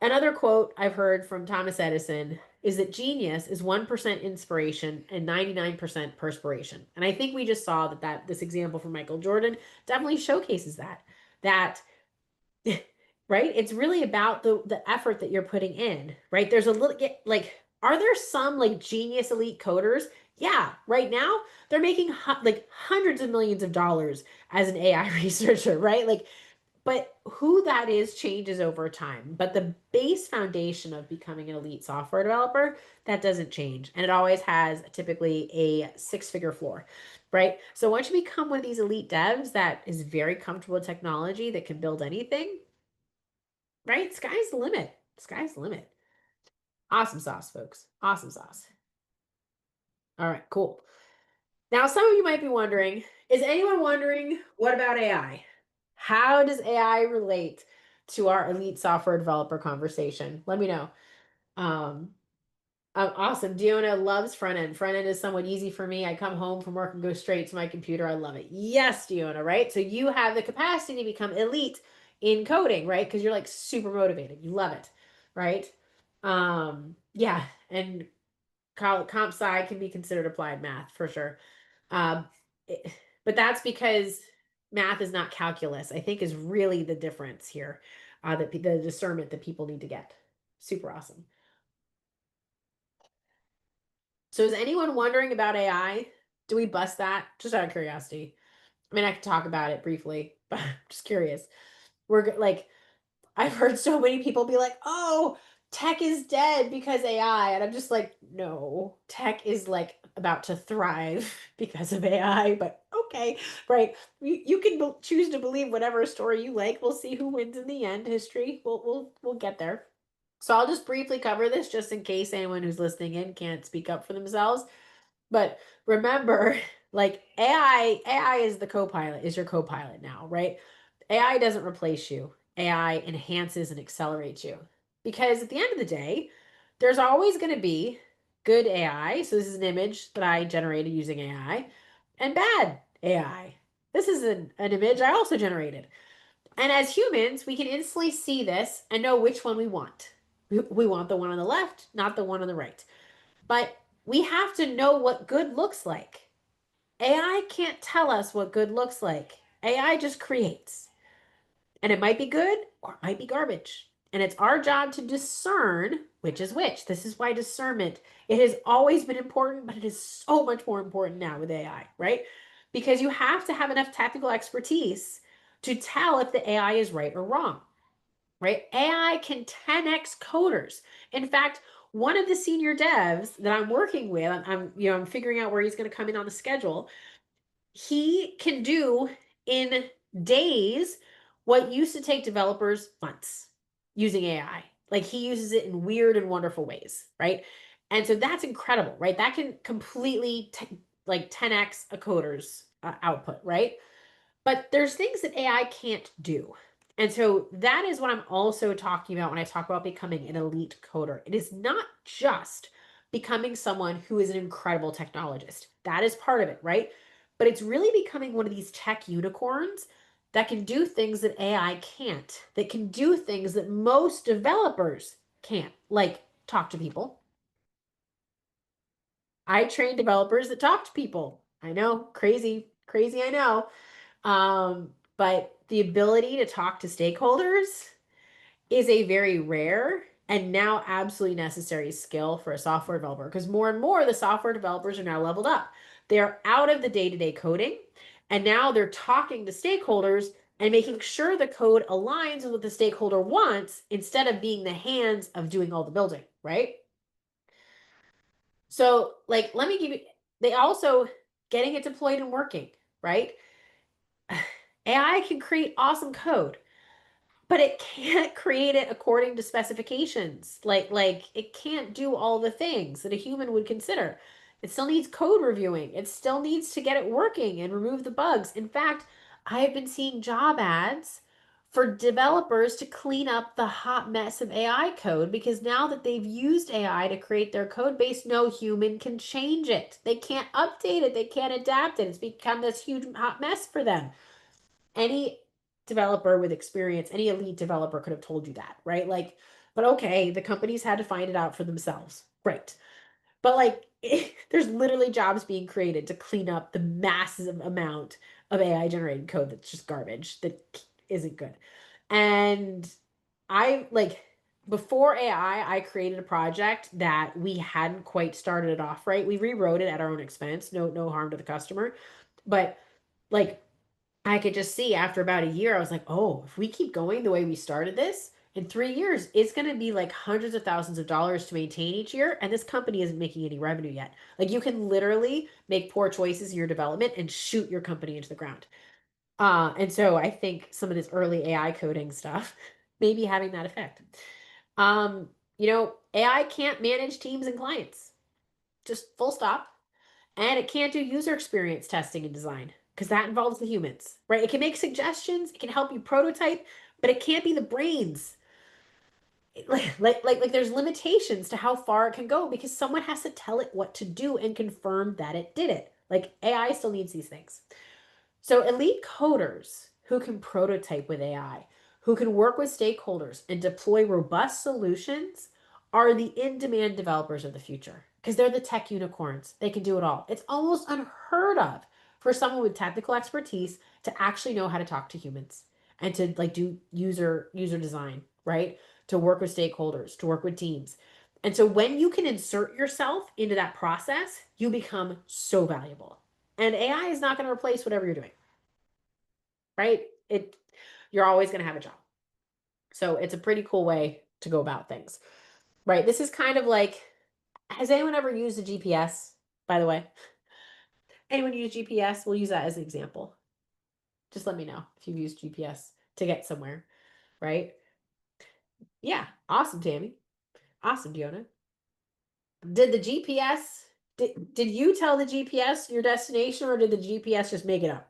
Another quote I've heard from Thomas Edison is that genius is 1% inspiration and 99% perspiration. And I think we just saw that this example from Michael Jordan definitely showcases that right? It's really about the effort that you're putting in, right? There's a little like are there some like genius elite coders? Yeah, right now they're making like hundreds of millions of dollars as an AI researcher, right? Like but who that is changes over time. But the base foundation of becoming an elite software developer, that doesn't change. And it always has typically a six-figure floor, right? So once you become one of these elite devs that is very comfortable with technology that can build anything, right? Sky's the limit. Sky's the limit. Awesome sauce, folks. Awesome sauce. All right, cool. Now, some of you might be wondering, is anyone wondering what about AI? How does AI relate to our elite software developer conversation? Let me know. Um, awesome. Diona loves front end. Front end is somewhat easy for me. I come home from work and go straight to my computer. I love it. Yes, Diona, right? So you have the capacity to become elite in coding, right? Because you're like super motivated. You love it, right? Yeah, and comp sci can be considered applied math for sure. Um, it- but that's because math is not calculus, I think is really the difference here. The discernment that people need to get. Super awesome. So is anyone wondering about AI? Do we bust that? Just out of curiosity. I mean, I could talk about it briefly, but I'm just curious. Like, I've heard so many people be like, "Oh, tech is dead because AI." And I'm just like, "No, tech is like about to thrive because of AI." But okay, right. You can choose to believe whatever story you like. We'll see who wins in the end. History. We'll get there. So I'll just briefly cover this just in case anyone who's listening in can't speak up for themselves. But remember, like AI is the co-pilot, is your co-pilot now, right? AI doesn't replace you. AI enhances and accelerates you. Because at the end of the day, there's always going to be good AI. So this is an image that I generated using AI, and bad AI. This is an image I also generated. And as humans, we can instantly see this and know which one we want. We want the one on the left, not the one on the right. But we have to know what good looks like. AI can't tell us what good looks like. AI just creates. And it might be good or it might be garbage. And it's our job to discern which is which. This is why discernment, it has always been important, but it is so much more important now with AI, right? Because you have to have enough technical expertise to tell if the AI is right or wrong, right? AI can 10x coders. In fact, one of the senior devs that I'm working with, I'm figuring out where he's going to come in on the schedule. He can do in days what used to take developers months using AI. Like he uses it in weird and wonderful ways, right? And so that's incredible, right? That can completely like 10x a coder's output, right? But there's things that AI can't do. And so that is what I'm also talking about when I talk about becoming an elite coder. It is not just becoming someone who is an incredible technologist. That is part of it, right? But it's really becoming one of these tech unicorns that can do things that AI can't, that can do things that most developers can't, like talk to people. I train developers that talk to people. I know, crazy, crazy, I know. But the ability to talk to stakeholders is a very rare and now absolutely necessary skill for a software developer because more and more the software developers are now leveled up. They're out of the day-to-day coding and now they're talking to stakeholders and making sure the code aligns with what the stakeholder wants instead of being the hands of doing all the building, right? So, like, let me give you, they also getting it deployed and working, right? AI can create awesome code, but it can't create it according to specifications. Like it can't do all the things that a human would consider. It still needs code reviewing. It still needs to get it working and remove the bugs. In fact, I have been seeing job ads for developers to clean up the hot mess of AI code because now that they've used AI to create their code base, no human can change it. They can't update it. They can't adapt it. It's become this huge hot mess for them. Any developer with experience, any elite developer could have told you that, right? Like, but okay, the companies had to find it out for themselves. Right. But like, there's literally jobs being created to clean up the massive amount of AI generated code that's just garbage that isn't good. And I like before AI, I created a project that we hadn't quite started it off right. We rewrote it at our own expense. No harm to the customer. But like I could just see after about a year, I was like, oh, if we keep going the way we started this, in 3 years, it's going to be like hundreds of thousands of dollars to maintain each year. And this company isn't making any revenue yet. Like you can literally make poor choices in your development and shoot your company into the ground. And so I think some of this early AI coding stuff may be having that effect. AI can't manage teams and clients, just full stop. And it can't do user experience testing and design because that involves the humans, right? It can make suggestions, it can help you prototype, but it can't be the brains. Like there's limitations to how far it can go because someone has to tell it what to do and confirm that it did it. Like AI still needs these things. So, elite coders who can prototype with AI, who can work with stakeholders and deploy robust solutions are the in demand developers of the future because they're the tech unicorns. They can do it all. It's almost unheard of for someone with technical expertise to actually know how to talk to humans and to like do user design, right? To work with stakeholders, to work with teams. And so when you can insert yourself into that process, you become so valuable. And AI is not going to replace whatever you're doing, right? You're always going to have a job. So it's a pretty cool way to go about things, right? This is kind of like, has anyone ever used a GPS, by the way? Anyone use GPS? We'll use that as an example. Just let me know if you've used GPS to get somewhere, right? Yeah. Awesome, Tammy. Awesome, Diona. Did the GPS, did you tell the GPS your destination or did the GPS just make it up?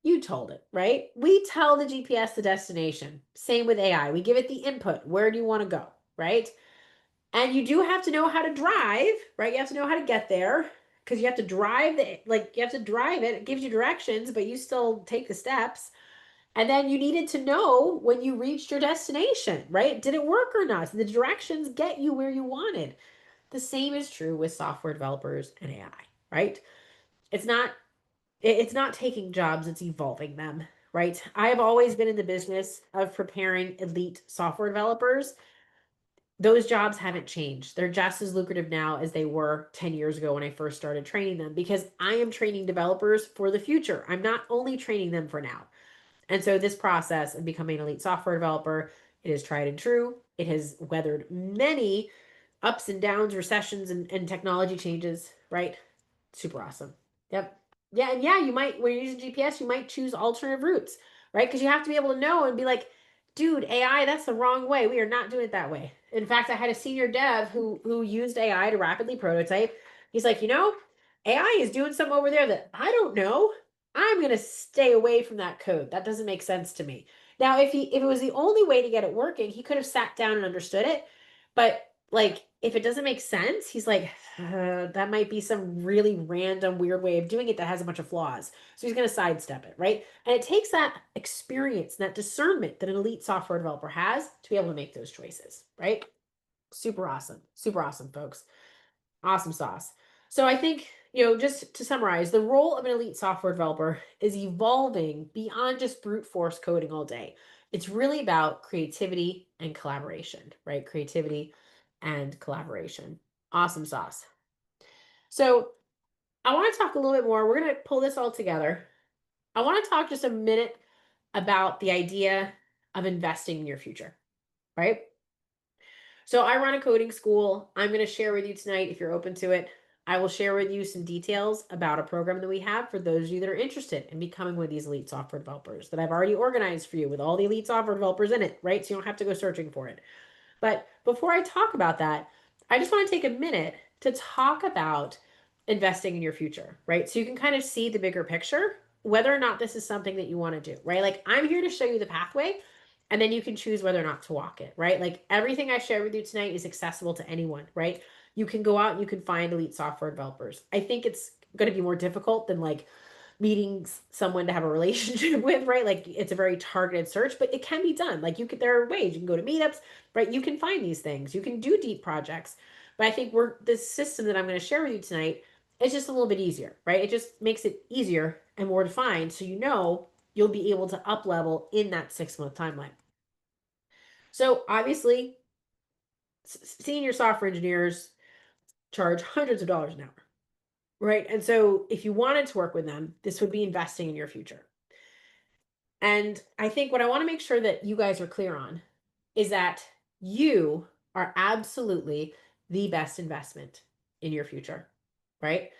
You told it, right? We tell the GPS the destination. Same with AI. We give it the input. Where do you want to go, right? And you do have to know how to drive, right? You have to know how to get there because you have to drive you have to drive it. It gives you directions, but you still take the steps. And then you needed to know when you reached your destination, right? Did it work or not? Did the directions get you where you wanted? The same is true with software developers and AI, right? It's not it's not taking jobs, it's evolving them, right? I have always been in the business of preparing elite software developers. Those jobs haven't changed. They're just as lucrative now as they were 10 years ago when I first started training them because I am training developers for the future. I'm not only training them for now. And so this process of becoming an elite software developer, it is tried and true. It has weathered many ups and downs, recessions, and technology changes, right? Super awesome. Yep. Yeah, and yeah, you might when you're using GPS, you might choose alternative routes, right? Because you have to be able to know and be like, dude, AI, that's the wrong way. We are not doing it that way. In fact, I had a senior dev who used AI to rapidly prototype. He's like, AI is doing something over there that I don't know. I'm gonna stay away from that code. That doesn't make sense to me. Now, if it was the only way to get it working, he could have sat down and understood it. But like if it doesn't make sense, he's like, that might be some really random, weird way of doing it that has a bunch of flaws. So he's going to sidestep it, right? And it takes that experience, that discernment that an elite software developer has to be able to make those choices, right? Super awesome. Super awesome, folks. Awesome sauce. So I think, just to summarize, the role of an elite software developer is evolving beyond just brute force coding all day. It's really about creativity and collaboration, right? Creativity and collaboration. Awesome sauce. So I want to talk a little bit more. We're going to pull this all together. I want to talk just a minute about the idea of investing in your future, right? So I run a coding school. I'm going to share with you tonight, if you're open to it, I will share with you some details about a program that we have for those of you that are interested in becoming one of these elite software developers that I've already organized for you with all the elite software developers in it, right? So you don't have to go searching for it. But before I talk about that, I just want to take a minute to talk about investing in your future, right? So you can kind of see the bigger picture, whether or not this is something that you want to do, right? Like I'm here to show you the pathway, and then you can choose whether or not to walk it, right? Like everything I share with you tonight is accessible to anyone, right? You can go out and you can find elite software developers. I think it's going to be more difficult than like meeting someone to have a relationship with, right? Like it's a very targeted search, but it can be done. Like you could, there are ways you can go to meetups, right? You can find these things. You can do deep projects. But I think we're this system that I'm going to share with you tonight is just a little bit easier, right? It just makes it easier and more defined. So you know you'll be able to up level in that 6 month timeline. So obviously, senior software engineers charge hundreds of dollars an hour, right? And so if you wanted to work with them, this would be investing in your future. And I think what I want to make sure that you guys are clear on is that you are absolutely the best investment in your future, right?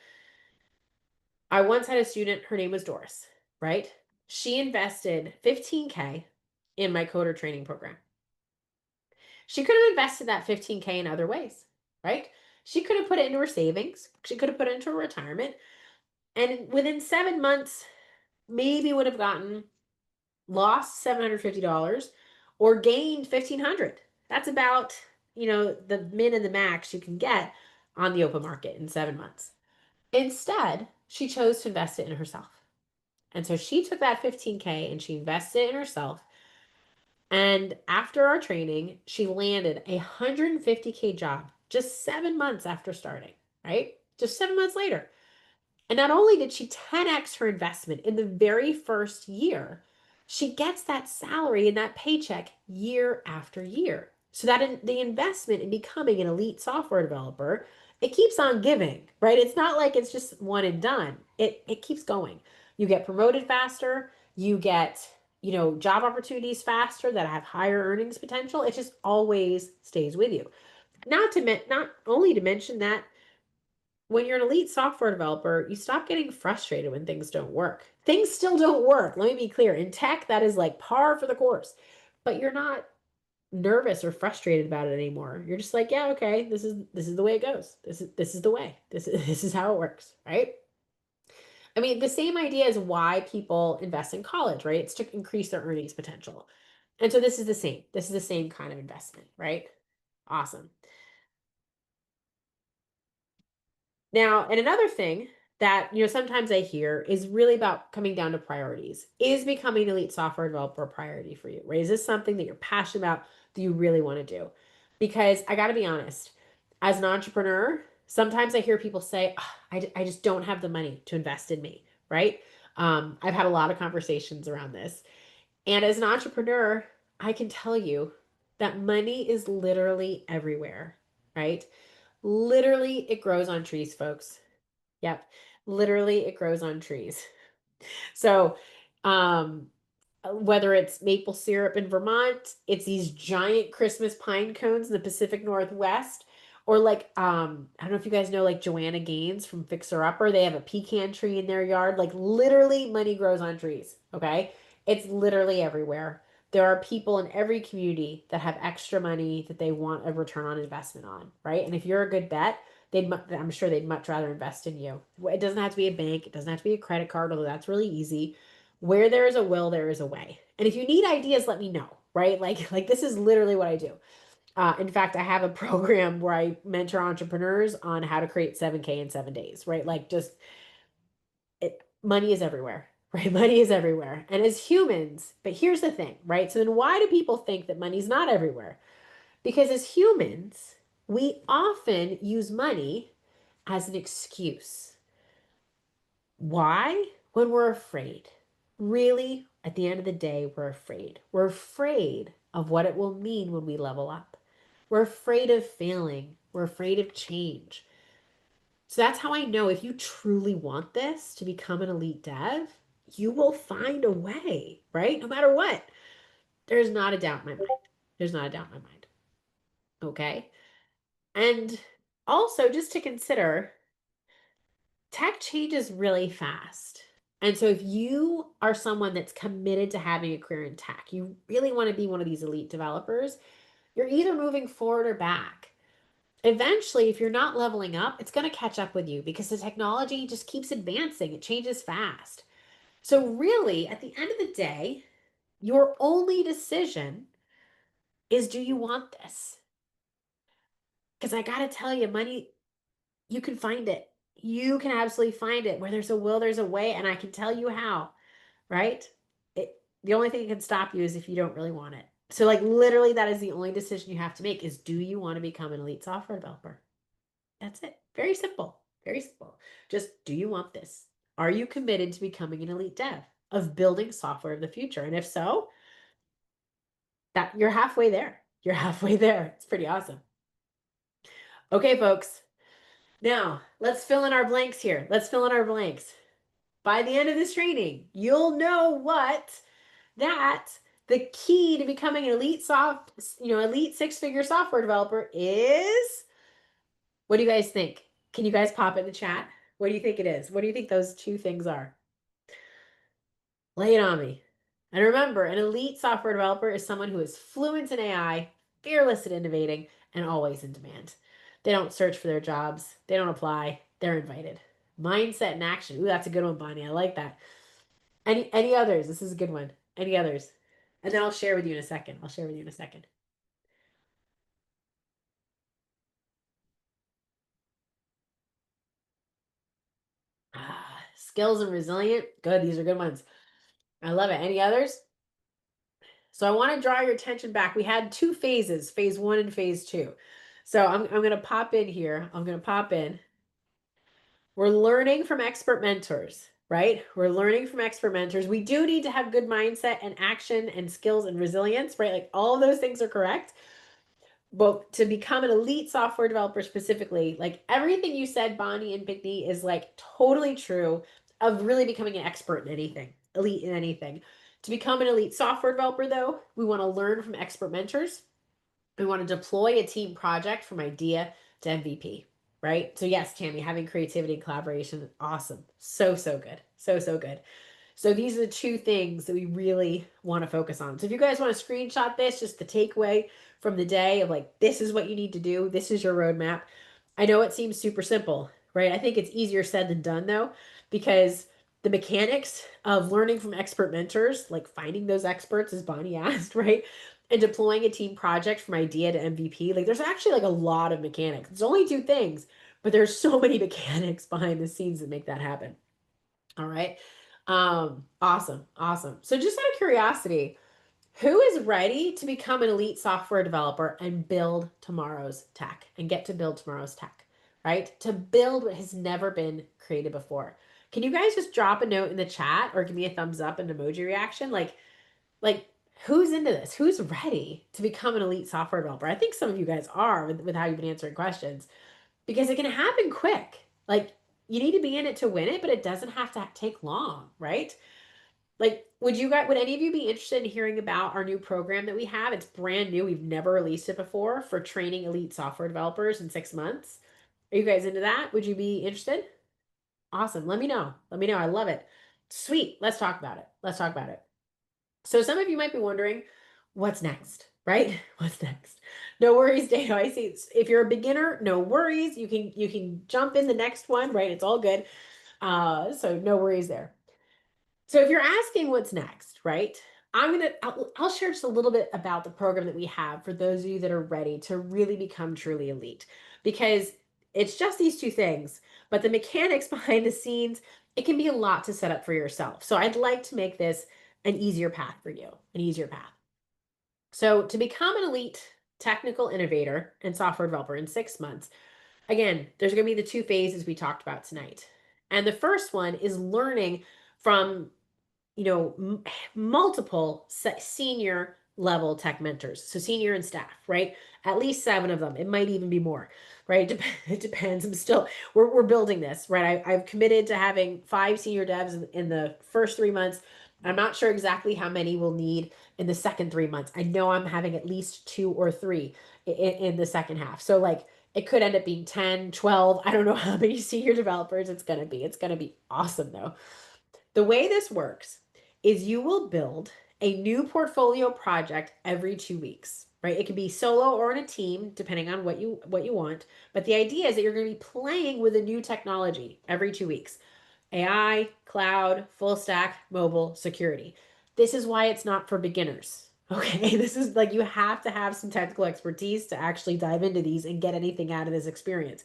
I once had a student, her name was Doris, right? She invested 15K in my coder training program. She could have invested that 15K in other ways, right? She could have put it into her savings. She could have put it into her retirement. And within 7 months, maybe would have gotten lost $750 or gained 1500. That's about, the min and the max you can get on the open market in 7 months. Instead, she chose to invest it in herself. And so she took that 15K and she invested it in herself. And after our training, she landed a 150K job just 7 months after starting, right? Just 7 months later. And not only did she 10x her investment in the very first year, she gets that salary and that paycheck year after year. So that the investment in becoming an elite software developer, it keeps on giving, right? It's not like it's just one and done. It keeps going. You get promoted faster, you get, job opportunities faster that have higher earnings potential. It just always stays with you. Not only to mention that when you're an elite software developer, you stop getting frustrated when things don't work. Things still don't work. Let me be clear. In tech, that is like par for the course. But you're not nervous or frustrated about it anymore. You're just like, yeah, okay, this is the way it goes. This is the way. This is how it works, right? I mean, the same idea is why people invest in college, right? It's to increase their earnings potential. And so this is the same. This is the same kind of investment, right? Awesome. Now, and another thing that, sometimes I hear is really about coming down to priorities. Is becoming an elite software developer a priority for you? Right? Is this something that you're passionate about that you really want to do? Because I got to be honest, as an entrepreneur, sometimes I hear people say, "Ugh, I just don't have the money to invest in me, right? I've had a lot of conversations around this. And as an entrepreneur, I can tell you that money is literally everywhere, right? Literally, it grows on trees, folks. Yep. Literally, it grows on trees. So, um, whether it's maple syrup in Vermont, it's these giant Christmas pine cones in the Pacific Northwest, or like I don't know if you guys know like Joanna Gaines from Fixer Upper, they have a pecan tree in their yard. Like literally money grows on trees, okay? It's literally everywhere. There are people in every community that have extra money that they want a return on investment on, right? And if you're a good bet, I'm sure they'd much rather invest in you. It doesn't have to be a bank, it doesn't have to be a credit card, although that's really easy. Where there is a will, there is a way. And if you need ideas, let me know, right? Like this is literally what I do. In fact, I have a program where I mentor entrepreneurs on how to create 7K in 7 days, right? Like just money is everywhere, right? Money is everywhere. And as humans, but here's the thing, right? So then why do people think that money's not everywhere? Because as humans, we often use money as an excuse. Why? When we're afraid. Really, at the end of the day, we're afraid. We're afraid of what it will mean when we level up. We're afraid of failing. We're afraid of change. So that's how I know if you truly want this to become an elite dev, you will find a way, right? No matter what. There's not a doubt in my mind. There's not a doubt in my mind. Okay. And also, just to consider, tech changes really fast. And so if you are someone that's committed to having a career in tech, you really want to be one of these elite developers, you're either moving forward or back. Eventually, if you're not leveling up, it's going to catch up with you because the technology just keeps advancing. It changes fast. So, really, at the end of the day, your only decision is do you want this? Because I got to tell you, money, you can find it. You can absolutely find it. Where there's a will, there's a way. And I can tell you how, right? The only thing that can stop you is if you don't really want it. So, like, literally, that is the only decision you have to make is do you want to become an elite software developer? That's it. Very simple. Very simple. Just do you want this? Are you committed to becoming an elite dev, of building software of the future? And if so, that you're halfway there. You're halfway there. It's pretty awesome. Okay, folks. Now, let's fill in our blanks here. Let's fill in our blanks. By the end of this training, you'll know that the key to becoming an elite six-figure software developer is. What do you guys think? Can you guys pop it in the chat? What do you think it is? What do you think those two things are? Lay it on me. And remember, an elite software developer is someone who is fluent in AI, fearless at innovating, and always in demand. They don't search for their jobs, they don't apply, they're invited. Mindset and action. Ooh, that's a good one, Bonnie. I like that. Any others? This is a good one. Any others? And then I'll share with you in a second. I'll share with you in a second. Skills and resilient. Good. These are good ones. I love it. Any others? So I want to draw your attention back. We had two phases, phase one and phase two. So I'm going to pop in here. I'm going to pop in. We're learning from expert mentors, right? We're learning from expert mentors. We do need to have good mindset and action and skills and resilience, right? Like all of those things are correct. But to become an elite software developer specifically, like everything you said, Bonnie and Pickney, is like totally true of really becoming an expert in anything, elite in anything. To become an elite software developer, though, we want to learn from expert mentors. We want to deploy a team project from idea to MVP, right? So, yes, Tammy, having creativity and collaboration, awesome. So, so good. So, so good. So these are the two things that we really want to focus on. So if you guys want to screenshot this, just the takeaway from the day of like, this is what you need to do. This is your roadmap. I know it seems super simple, right? I think it's easier said than done though, because the mechanics of learning from expert mentors, like finding those experts, as Bonnie asked, right? And deploying a team project from idea to MVP, like there's actually like a lot of mechanics. It's only two things, but there's so many mechanics behind the scenes that make that happen. All right. Awesome. Awesome. So just out of curiosity, who is ready to become an elite software developer and build tomorrow's tech and get to build tomorrow's tech, right? To build what has never been created before. Can you guys just drop a note in the chat or give me a thumbs up and emoji reaction? Like who's into this? Who's ready to become an elite software developer? I think some of you guys are with how you've been answering questions because it can happen quick. Like you need to be in it to win it, but it doesn't have to take long, right? Like, would any of you be interested in hearing about our new program that we have? It's brand new. We've never released it before for training elite software developers in 6 months. Are you guys into that? Would you be interested? Awesome. Let me know. Let me know. I love it. Sweet. Let's talk about it. Let's talk about it. So some of you might be wondering, what's next, right? What's next? No worries, Dano. I see. If you're a beginner, no worries. You can jump in the next one, right? It's all good. So no worries there. So if you're asking what's next, right? I'll share just a little bit about the program that we have for those of you that are ready to really become truly elite because it's just these two things, but the mechanics behind the scenes, it can be a lot to set up for yourself. So I'd like to make this an easier path for you, an easier path. So to become an elite technical innovator and software developer in 6 months, again, there's going to be the two phases we talked about tonight. And the first one is learning from multiple senior level tech mentors. So senior and staff, right? At least 7 of them. It might even be more, right? It depends. We're building this, right? I've committed to having 5 senior devs in the first 3 months. I'm not sure exactly how many we'll need in the second 3 months. I know I'm having at least 2 or 3 in the second half. So like it could end up being 10, 12. I don't know how many senior developers it's going to be. It's going to be awesome though. The way this works is you will build a new portfolio project every 2 weeks, right? It can be solo or in a team, depending on what you want. But the idea is that you're going to be playing with a new technology every 2 weeks. AI, cloud, full stack, mobile, security. This is why it's not for beginners. Okay, this is like you have to have some technical expertise to actually dive into these and get anything out of this experience.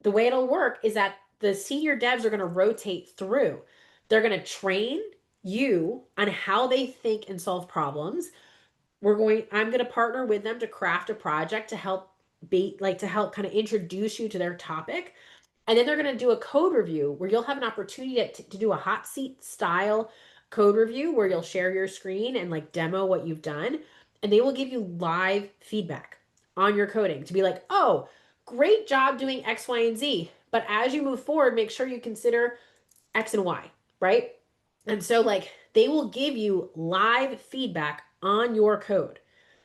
The way it'll work is that the senior devs are going to rotate through. They're going to train you on how they think and solve problems. I'm going to partner with them to craft a project to help to help kind of introduce you to their topic. And then they're going to do a code review where you'll have an opportunity to do a hot seat style code review where you'll share your screen and like demo what you've done. And they will give you live feedback on your coding to be like, oh, great job doing X, Y, and Z. But as you move forward, make sure you consider X and Y, right? And so, like, they will give you live feedback on your code.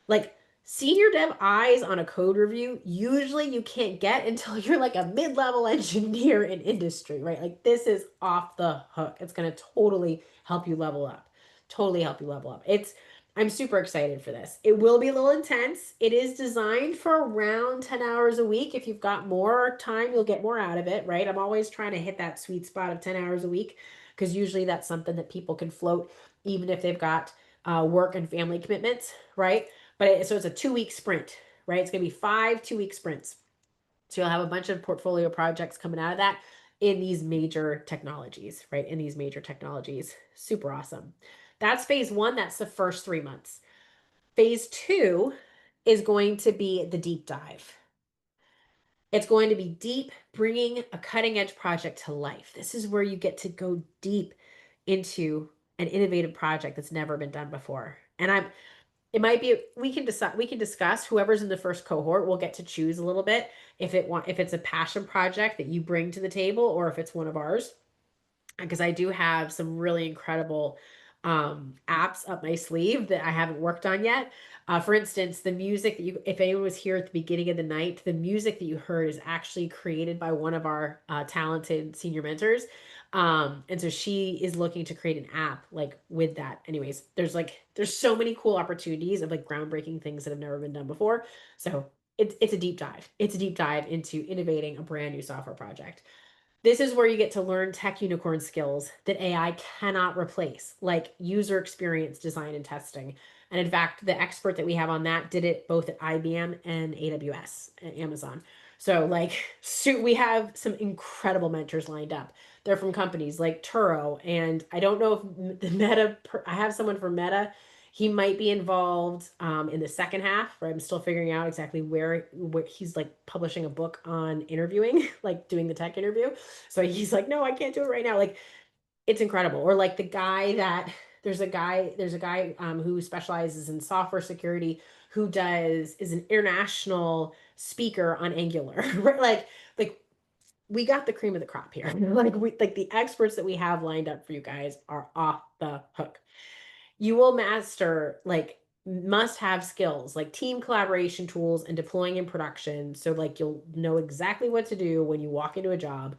Like, senior dev eyes on a code review, usually you can't get until you're like a mid level engineer in industry, right? Like, this is off the hook. It's going to totally help you level up. Totally help you level up. I'm super excited for this. It will be a little intense. It is designed for around 10 hours a week. If you've got more time, you'll get more out of it, right? I'm always trying to hit that sweet spot of 10 hours a week because usually that's something that people can float even if they've got work and family commitments, right? So it's a 2 week sprint, right? It's going to be 5 2 week sprints. So you'll have a bunch of portfolio projects coming out of that in these major technologies, right? In these major technologies. Super awesome. That's phase one. That's the first 3 months. Phase two is going to be the deep dive. It's going to be deep, bringing a cutting edge project to life. This is where you get to go deep into an innovative project that's never been done before. And it might be we can discuss whoever's in the first cohort will get to choose a little bit if it's a passion project that you bring to the table or if it's one of ours because I do have some really incredible apps up my sleeve that I haven't worked on yet. For instance, the music that if anyone was here at the beginning of the night, the music that you heard is actually created by one of our talented senior mentors. And so she is looking to create an app like with that. Anyways, there's so many cool opportunities of like groundbreaking things that have never been done before. So it's a deep dive. It's a deep dive into innovating a brand new software project. This is where you get to learn tech unicorn skills that AI cannot replace, like user experience design and testing. And in fact, the expert that we have on that did it both at IBM and AWS and Amazon. So, like, we have some incredible mentors lined up. They're from companies like Turo, and I don't know if the Meta. I have someone from Meta. He might be involved in the second half, where I'm still figuring out exactly where he's like publishing a book on interviewing, like doing the tech interview. So he's like, no, I can't do it right now. Like it's incredible. Or like the guy that there's a guy who specializes in software security who is an international speaker on Angular. Right? Like we got the cream of the crop here. Like the experts that we have lined up for you guys are off the hook. You will master like must have skills like team collaboration tools and deploying in production. So like you'll know exactly what to do when you walk into a job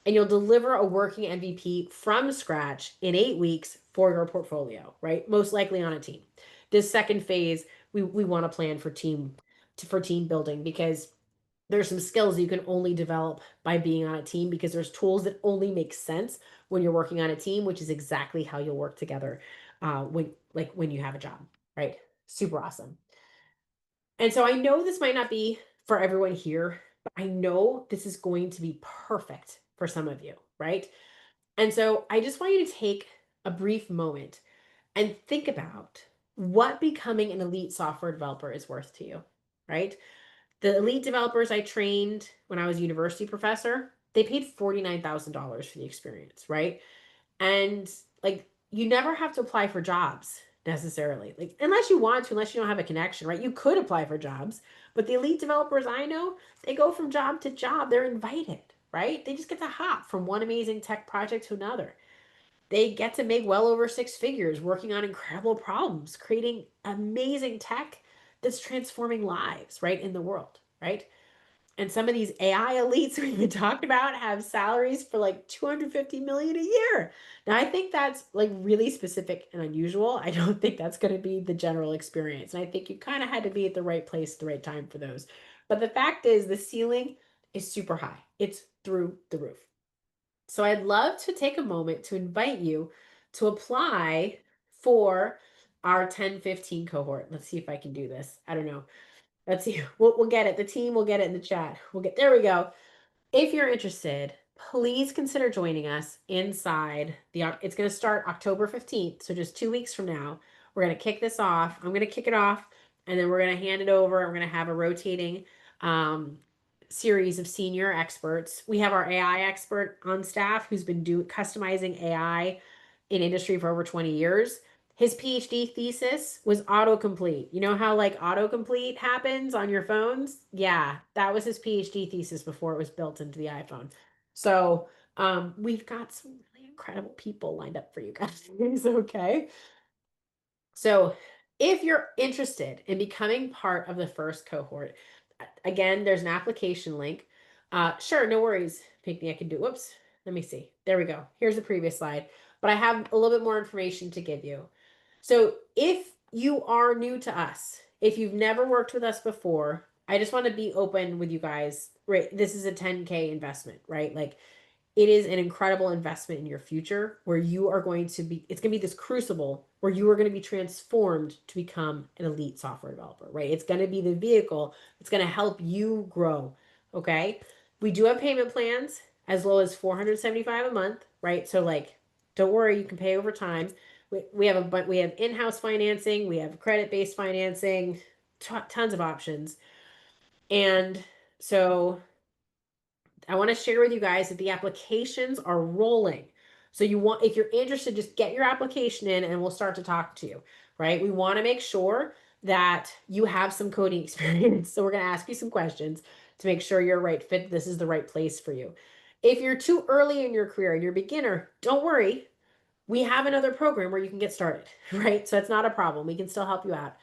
and you'll deliver a working MVP from scratch in 8 weeks for your portfolio, right? Most likely on a team. This second phase, we want to plan for team building because there's some skills you can only develop by being on a team because there's tools that only make sense when you're working on a team, which is exactly how you'll work together when you have a job, right? Super awesome. And so I know this might not be for everyone here, but I know this is going to be perfect for some of you, right? And so I just want you to take a brief moment and think about what becoming an elite software developer is worth to you, right? The elite developers I trained when I was a university professor, they paid $49,000 for the experience, right? And like you never have to apply for jobs necessarily. Like unless you want to, unless you don't have a connection, right? You could apply for jobs, but the elite developers I know, they go from job to job. They're invited, right? They just get to hop from one amazing tech project to another. They get to make well over 6 figures working on incredible problems, creating amazing tech that's transforming lives, right, in the world, right? And some of these AI elites we've been talking about have salaries for like 250 million a year. Now, I think that's like really specific and unusual. I don't think that's going to be the general experience. And I think you kind of had to be at the right place at the right time for those. But the fact is, the ceiling is super high, it's through the roof. So I'd love to take a moment to invite you to apply for our 10-15 cohort. Let's see if I can do this. I don't know. Let's see. We'll get it. The team will get it in the chat. We'll get there we go. If you're interested, please consider joining us inside it's going to start October 15th, so just 2 weeks from now. We're going to kick this off. I'm going to kick it off, and then we're going to hand it over. We're going to have a rotating series of senior experts. We have our AI expert on staff who's been customizing AI in industry for over 20 years. His PhD thesis was autocomplete. You know how like autocomplete happens on your phones? Yeah, that was his PhD thesis before it was built into the iPhone. So we've got some really incredible people lined up for you guys. Okay. So if you're interested in becoming part of the first cohort, again, there's an application link. Sure, no worries, Pinky. I can do. Whoops. Let me see. There we go. Here's the previous slide. But I have a little bit more information to give you. So if you are new to us, if you've never worked with us before, I just want to be open with you guys. Right, this is a 10K investment, right? Like it is an incredible investment in your future where you are going to be, it's going to be this crucible where you are going to be transformed to become an elite software developer, right? It's going to be the vehicle that's going to help you grow. Okay. We do have payment plans as low as 475 a month, right? So like, don't worry, you can pay over time. We have we have in-house financing, we have credit-based financing, tons of options. And so I want to share with you guys that the applications are rolling. So if you're interested, just get your application in and we'll start to talk to you, right? We want to make sure that you have some coding experience. So we're going to ask you some questions to make sure you're right fit. This is the right place for you. If you're too early in your career and you're a beginner, don't worry. We have another program where you can get started, right? So it's not a problem. We can still help you out.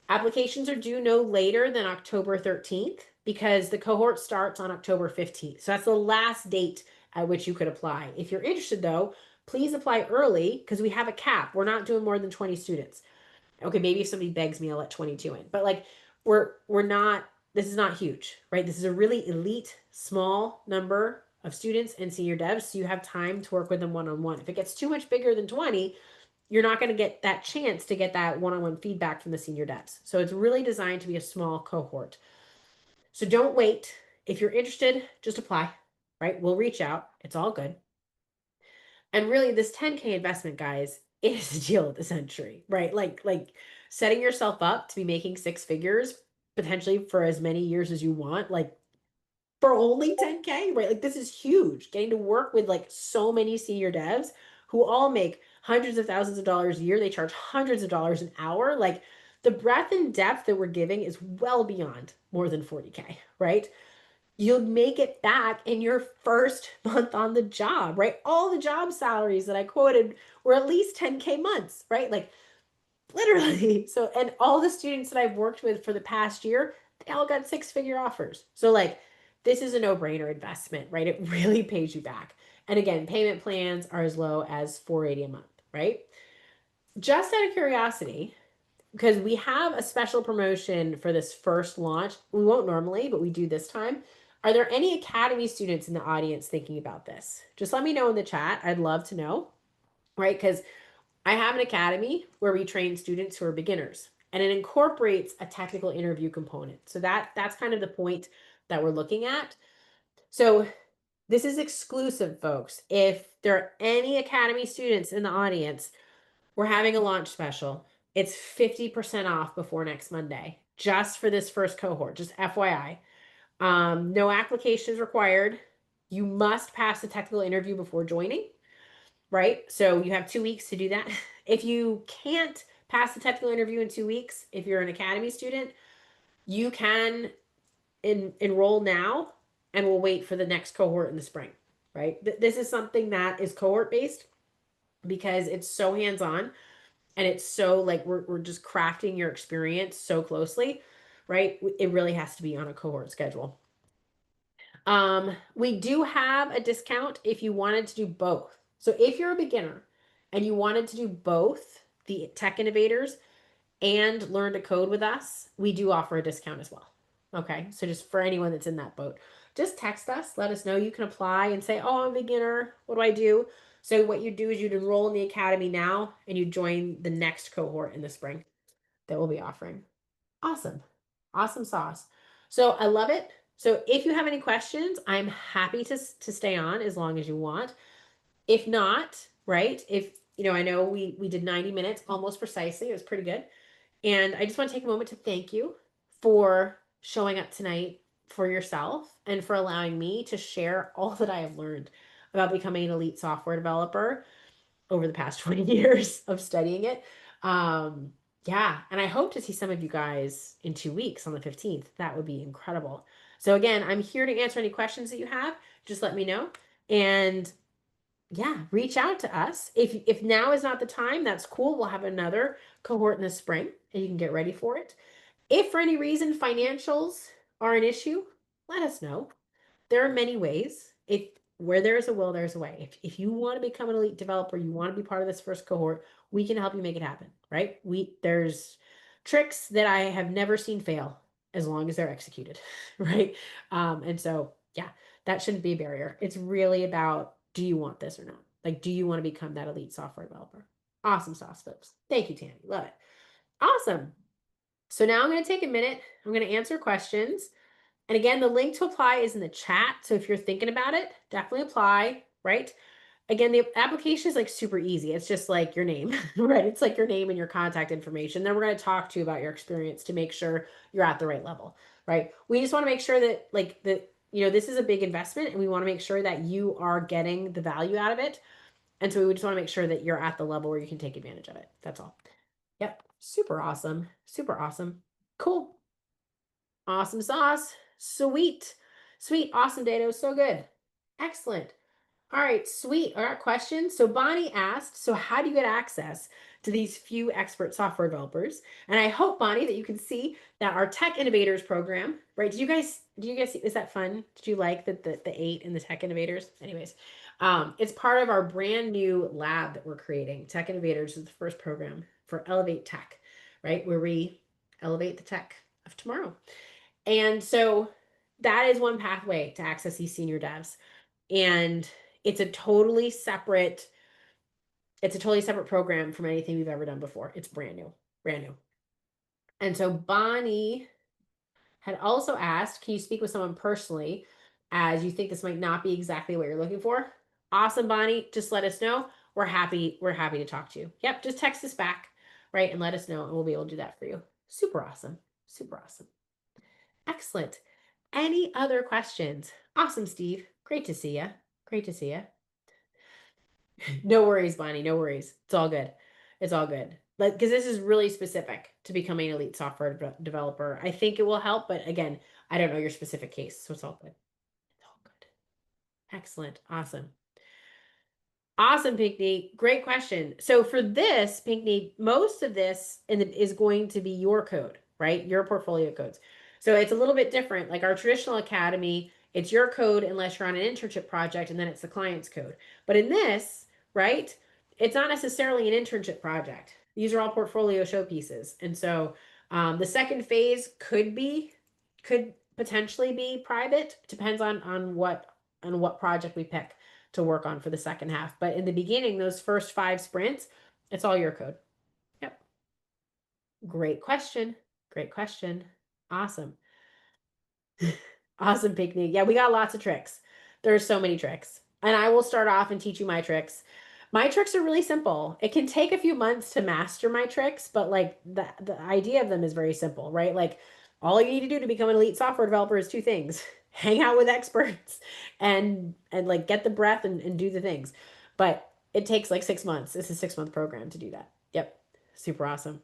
Applications are due no later than October 13th because the cohort starts on October 15th. So that's the last date at which you could apply. If you're interested, though, please apply early because we have a cap. We're not doing more than 20 students. Okay, maybe if somebody begs me, I'll let 22 in. But like we're not, this is not huge, right? This is a really elite, small number of students and senior devs. So you have time to work with them one-on-one. If it gets too much bigger than 20, you're not going to get that chance to get that one-on-one feedback from the senior devs. So it's really designed to be a small cohort. So don't wait. If you're interested, just apply, right? We'll reach out. It's all good. And really this 10K investment, guys, is the deal of the century, right? Like setting yourself up to be making six figures potentially for as many years as you want, like for only 10K, right? Like this is huge. Getting to work with like so many senior devs who all make hundreds of thousands of dollars a year. They charge hundreds of dollars an hour. Like the breadth and depth that we're giving is well beyond more than 40K, right? You'll make it back in your first month on the job, right? All the job salaries that I quoted were at least 10K months, right? Like literally. So, and all the students that I've worked with for the past year, they all got six-figure offers. So, like, this is a no-brainer investment, right? It really pays you back. And again, payment plans are as low as 480 a month, right? Just out of curiosity, because we have a special promotion for this first launch. We won't normally, but we do this time. Are there any Academy students in the audience thinking about this? Just let me know in the chat. I'd love to know, right? Because I have an academy where we train students who are beginners and it incorporates a technical interview component. So that's kind of the point that we're looking at. So this is exclusive, folks. If there are any academy students in the audience, we're having a launch special. It's 50% off before next Monday, just for this first cohort, just FYI. No applications required. You must pass the technical interview before joining, right? So you have 2 weeks to do that. If you can't pass the technical interview in 2 weeks, if you're an academy student, you can enroll now and we'll wait for the next cohort in the spring, right? This is something that is cohort based because it's so hands-on and it's so like we're just crafting your experience so closely, right? It really has to be on a cohort schedule. We do have a discount if you wanted to do both. So if you're a beginner and you wanted to do both the tech innovators and learn to code with us, we do offer a discount as well. Okay. So just for anyone that's in that boat, just text us, let us know. You can apply and say, oh, I'm a beginner. What do I do? So what you do is you'd enroll in the academy now and you join the next cohort in the spring that we'll be offering. Awesome. Awesome sauce. So I love it. So if you have any questions, I'm happy to stay on as long as you want. If not, right? If I know we did 90 minutes almost precisely. It was pretty good. And I just want to take a moment to thank you for showing up tonight for yourself and for allowing me to share all that I have learned about becoming an elite software developer over the past 20 years of studying it. Um, yeah, and I hope to see some of you guys in 2 weeks on the 15th. That would be incredible. So again, I'm here to answer any questions that you have. Just let me know. And yeah, reach out to us. If now is not the time, that's cool. We'll have another cohort in the spring and you can get ready for it. If for any reason financials are an issue, let us know. There are many ways. If where there is a will, there's a way. If you want to become an elite developer, you want to be part of this first cohort, we can help you make it happen, right? There's tricks that I have never seen fail as long as they're executed, right? And so yeah, that shouldn't be a barrier. It's really about, do you want this or not? Like, do you want to become that elite software developer? Awesome sauce, folks. Thank you, Tammy. Love it. Awesome. So now I'm going to take a minute. I'm going to answer questions. And again, the link to apply is in the chat. So if you're thinking about it, definitely apply, right? Again, the application is like super easy. It's just like your name, right? It's like your name and your contact information. Then we're going to talk to you about your experience to make sure you're at the right level, right? We just want to make sure that this is a big investment and we want to make sure that you are getting the value out of it. And so we just want to make sure that you're at the level where you can take advantage of it. That's all. Yep. Super awesome. Super awesome. Cool. Awesome sauce. Sweet. Sweet. Awesome data. Was so good. Excellent. All right, sweet. All right, questions. So Bonnie asked, so how do you get access to these few expert software developers? And I hope, Bonnie, that you can see that our Tech Innovators program, right? Do you guys see, is that fun? Did you like the 8 in the Tech Innovators? Anyways, it's part of our brand new lab that we're creating. Tech Innovators is the first program for Elevate Tech, right? Where we elevate the tech of tomorrow. And so that is one pathway to access these senior devs. And it's a totally separate program from anything we've ever done before. It's brand new, brand new. And so Bonnie had also asked, can you speak with someone personally as you think this might not be exactly what you're looking for? Awesome, Bonnie. Just let us know. We're happy to talk to you. Yep, just text us back, right? And let us know, and we'll be able to do that for you. Super awesome. Super awesome. Excellent. Any other questions? Awesome, Steve. Great to see you. Great to see you. No worries, Bonnie. No worries. It's all good. It's all good. Like, because this is really specific to becoming an elite software developer. I think it will help, but again, I don't know your specific case, so it's all good. It's all good. Excellent. Awesome. Awesome, Pinckney. Great question. So for this, Pinckney, most of this is going to be your code, right? Your portfolio codes. So it's a little bit different. Like our traditional academy, it's your code unless you're on an internship project, and then it's the client's code. But in this, right, it's not necessarily an internship project. These are all portfolio showpieces. And so the second phase could potentially be private. Depends on what project we pick to work on for the second half. But in the beginning, those first 5 sprints, it's all your code. Yep. Great question. Great question. Awesome. Awesome, Picnic. Yeah, we got lots of tricks. There's so many tricks. And I will start off and teach you my tricks. My tricks are really simple. It can take a few months to master my tricks, but like the idea of them is very simple, right? Like all you need to do to become an elite software developer is 2 things. Hang out with experts and like get the breath and do the things. But it takes like 6 months. It's a 6-month program to do that. Yep. Super awesome.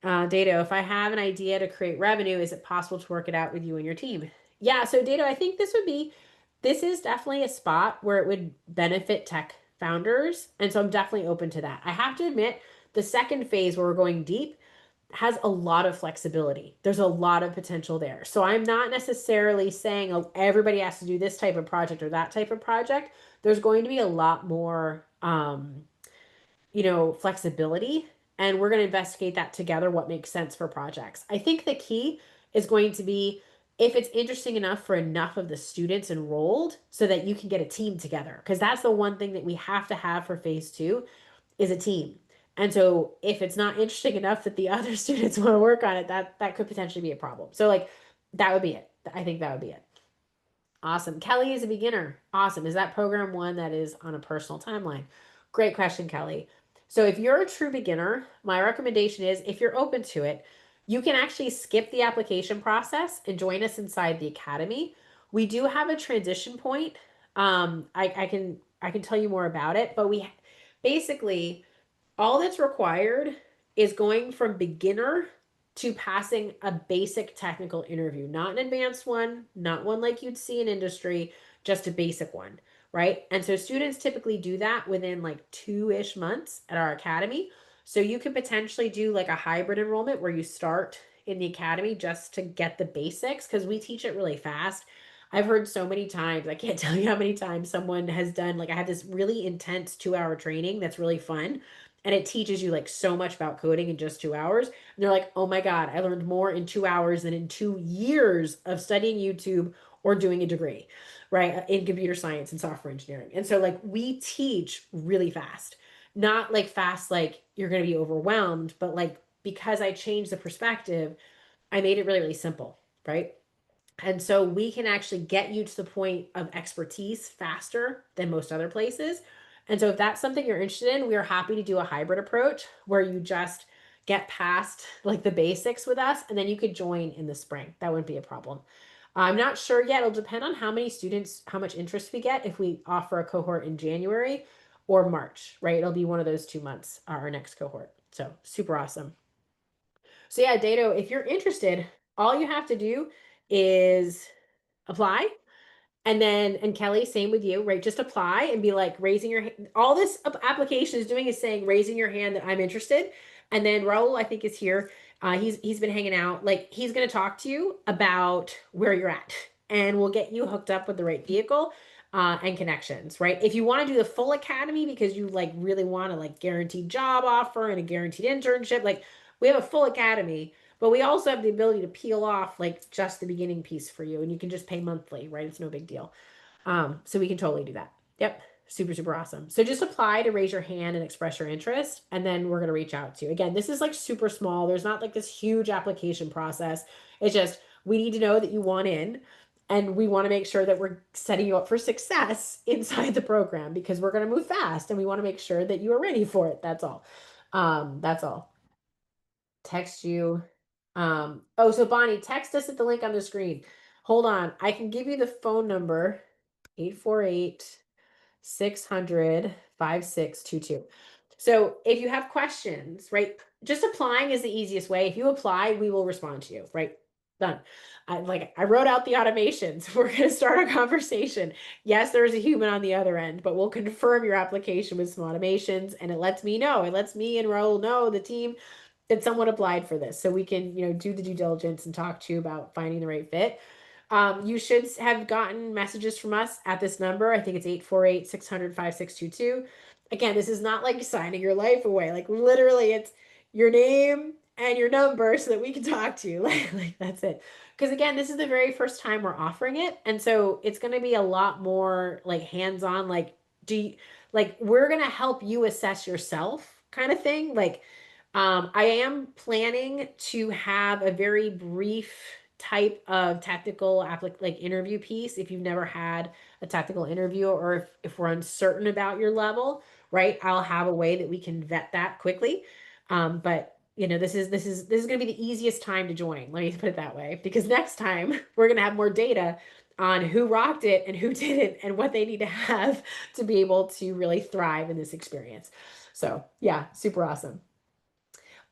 Dado, if I have an idea to create revenue, is it possible to work it out with you and your team? Yeah, so Dado, I think this is definitely a spot where it would benefit tech founders. And so I'm definitely open to that. I have to admit, the second phase where we're going deep, has a lot of flexibility. There's a lot of potential there. So I'm not necessarily saying, oh, everybody has to do this type of project or that type of project. There's going to be a lot more flexibility, and we're going to investigate that together, what makes sense for projects. I think the key is going to be if it's interesting enough for enough of the students enrolled so that you can get a team together, because that's the one thing that we have to have for phase two is a team. And so if it's not interesting enough that the other students want to work on it, that could potentially be a problem. So like that would be it. I think that would be it. Awesome. Kelly is a beginner. Awesome. Is that program one that is on a personal timeline? Great question, Kelly. So if you're a true beginner, my recommendation is if you're open to it, you can actually skip the application process and join us inside the academy. We do have a transition point. I can tell you more about it, but we basically all that's required is going from beginner to passing a basic technical interview, not an advanced one, not one like you'd see in industry, just a basic one, right? And so students typically do that within like 2-ish months at our academy. So you could potentially do like a hybrid enrollment where you start in the academy just to get the basics because we teach it really fast. I've heard so many times, I can't tell you how many times someone has done, like, I had this really intense 2 hour training that's really fun and it teaches you like so much about coding in just 2 hours. And they're like, oh my God, I learned more in 2 hours than in 2 years of studying YouTube or doing a degree, right? In computer science and software engineering. And so, like, we teach really fast, not like fast, like you're going to be overwhelmed, but like because I changed the perspective, I made it really, really simple, right? And so we can actually get you to the point of expertise faster than most other places. And so if that's something you're interested in, we are happy to do a hybrid approach where you just get past like the basics with us and then you could join in the spring. That wouldn't be a problem. I'm not sure yet. It'll depend on how many students, how much interest we get if we offer a cohort in January or March, right? It'll be one of those 2 months, our next cohort. So super awesome. So yeah, Dato, if you're interested, all you have to do is apply. And Kelly, same with you, right? Just apply and be like raising your hand. All this application is doing is saying raising your hand that I'm interested. And then Raul, I think, is here. He's been hanging out. Like he's going to talk to you about where you're at, and we'll get you hooked up with the right vehicle and connections, right? If you want to do the full academy because you like really want to like guaranteed job offer and a guaranteed internship, like we have a full academy, but we also have the ability to peel off like just the beginning piece for you, and you can just pay monthly, right? It's no big deal. So we can totally do that. Yep. Super, super awesome. So just apply to raise your hand and express your interest, and then we're going to reach out to you. Again, this is like super small. There's not like this huge application process. It's just we need to know that you want in, and we want to make sure that we're setting you up for success inside the program because we're going to move fast and we want to make sure that you are ready for it. That's all. That's all. Text you. Oh, so Bonnie, text us at the link on the screen. Hold on. I can give you the phone number 848 600 5622. So if you have questions, right, just applying is the easiest way. If you apply, we will respond to you, right? Done. I wrote out the automations. We're going to start our conversation. Yes, there is a human on the other end, but we'll confirm your application with some automations and it lets me know. It lets me and Raul know, the team, that someone applied for this so we can do the due diligence and talk to you about finding the right fit. You should have gotten messages from us at this number. I think it's 848 600 5622. Again, this is not like signing your life away. Like literally it's your name and your number so that we can talk to you. Like that's it. Because again, this is the very first time we're offering it. And so it's going to be a lot more like hands-on, like do you, like we're going to help you assess yourself kind of thing. Like I am planning to have a very brief type of technical like interview piece if you've never had a technical interview or if we're uncertain about your level, right? I'll have a way that we can vet that quickly. But this is going to be the easiest time to join. Let me put it that way, because next time we're going to have more data on who rocked it and who didn't and what they need to have to be able to really thrive in this experience. So yeah, super awesome.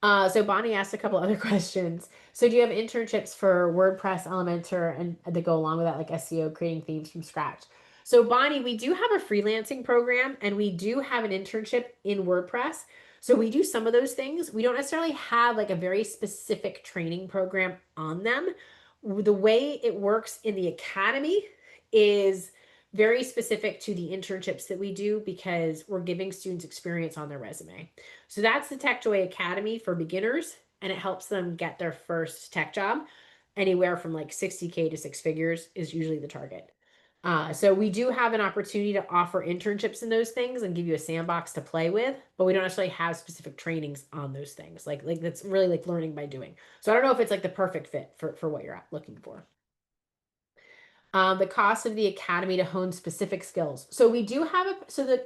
So Bonnie asked a couple other questions. So do you have internships for WordPress, Elementor, and that go along with that, like SEO, creating themes from scratch? So Bonnie, we do have a freelancing program and we do have an internship in WordPress. So we do some of those things. We don't necessarily have like a very specific training program on them. The way it works in the academy is very specific to the internships that we do because we're giving students experience on their resume. So that's the Tech Joy Academy for beginners, and it helps them get their first tech job. Anywhere from like 60K to six figures is usually the target. So we do have an opportunity to offer internships in those things and give you a sandbox to play with, but we don't actually have specific trainings on those things. Like that's really like learning by doing. So I don't know if it's like the perfect fit for what you're looking for. The cost of the academy to hone specific skills. So we do have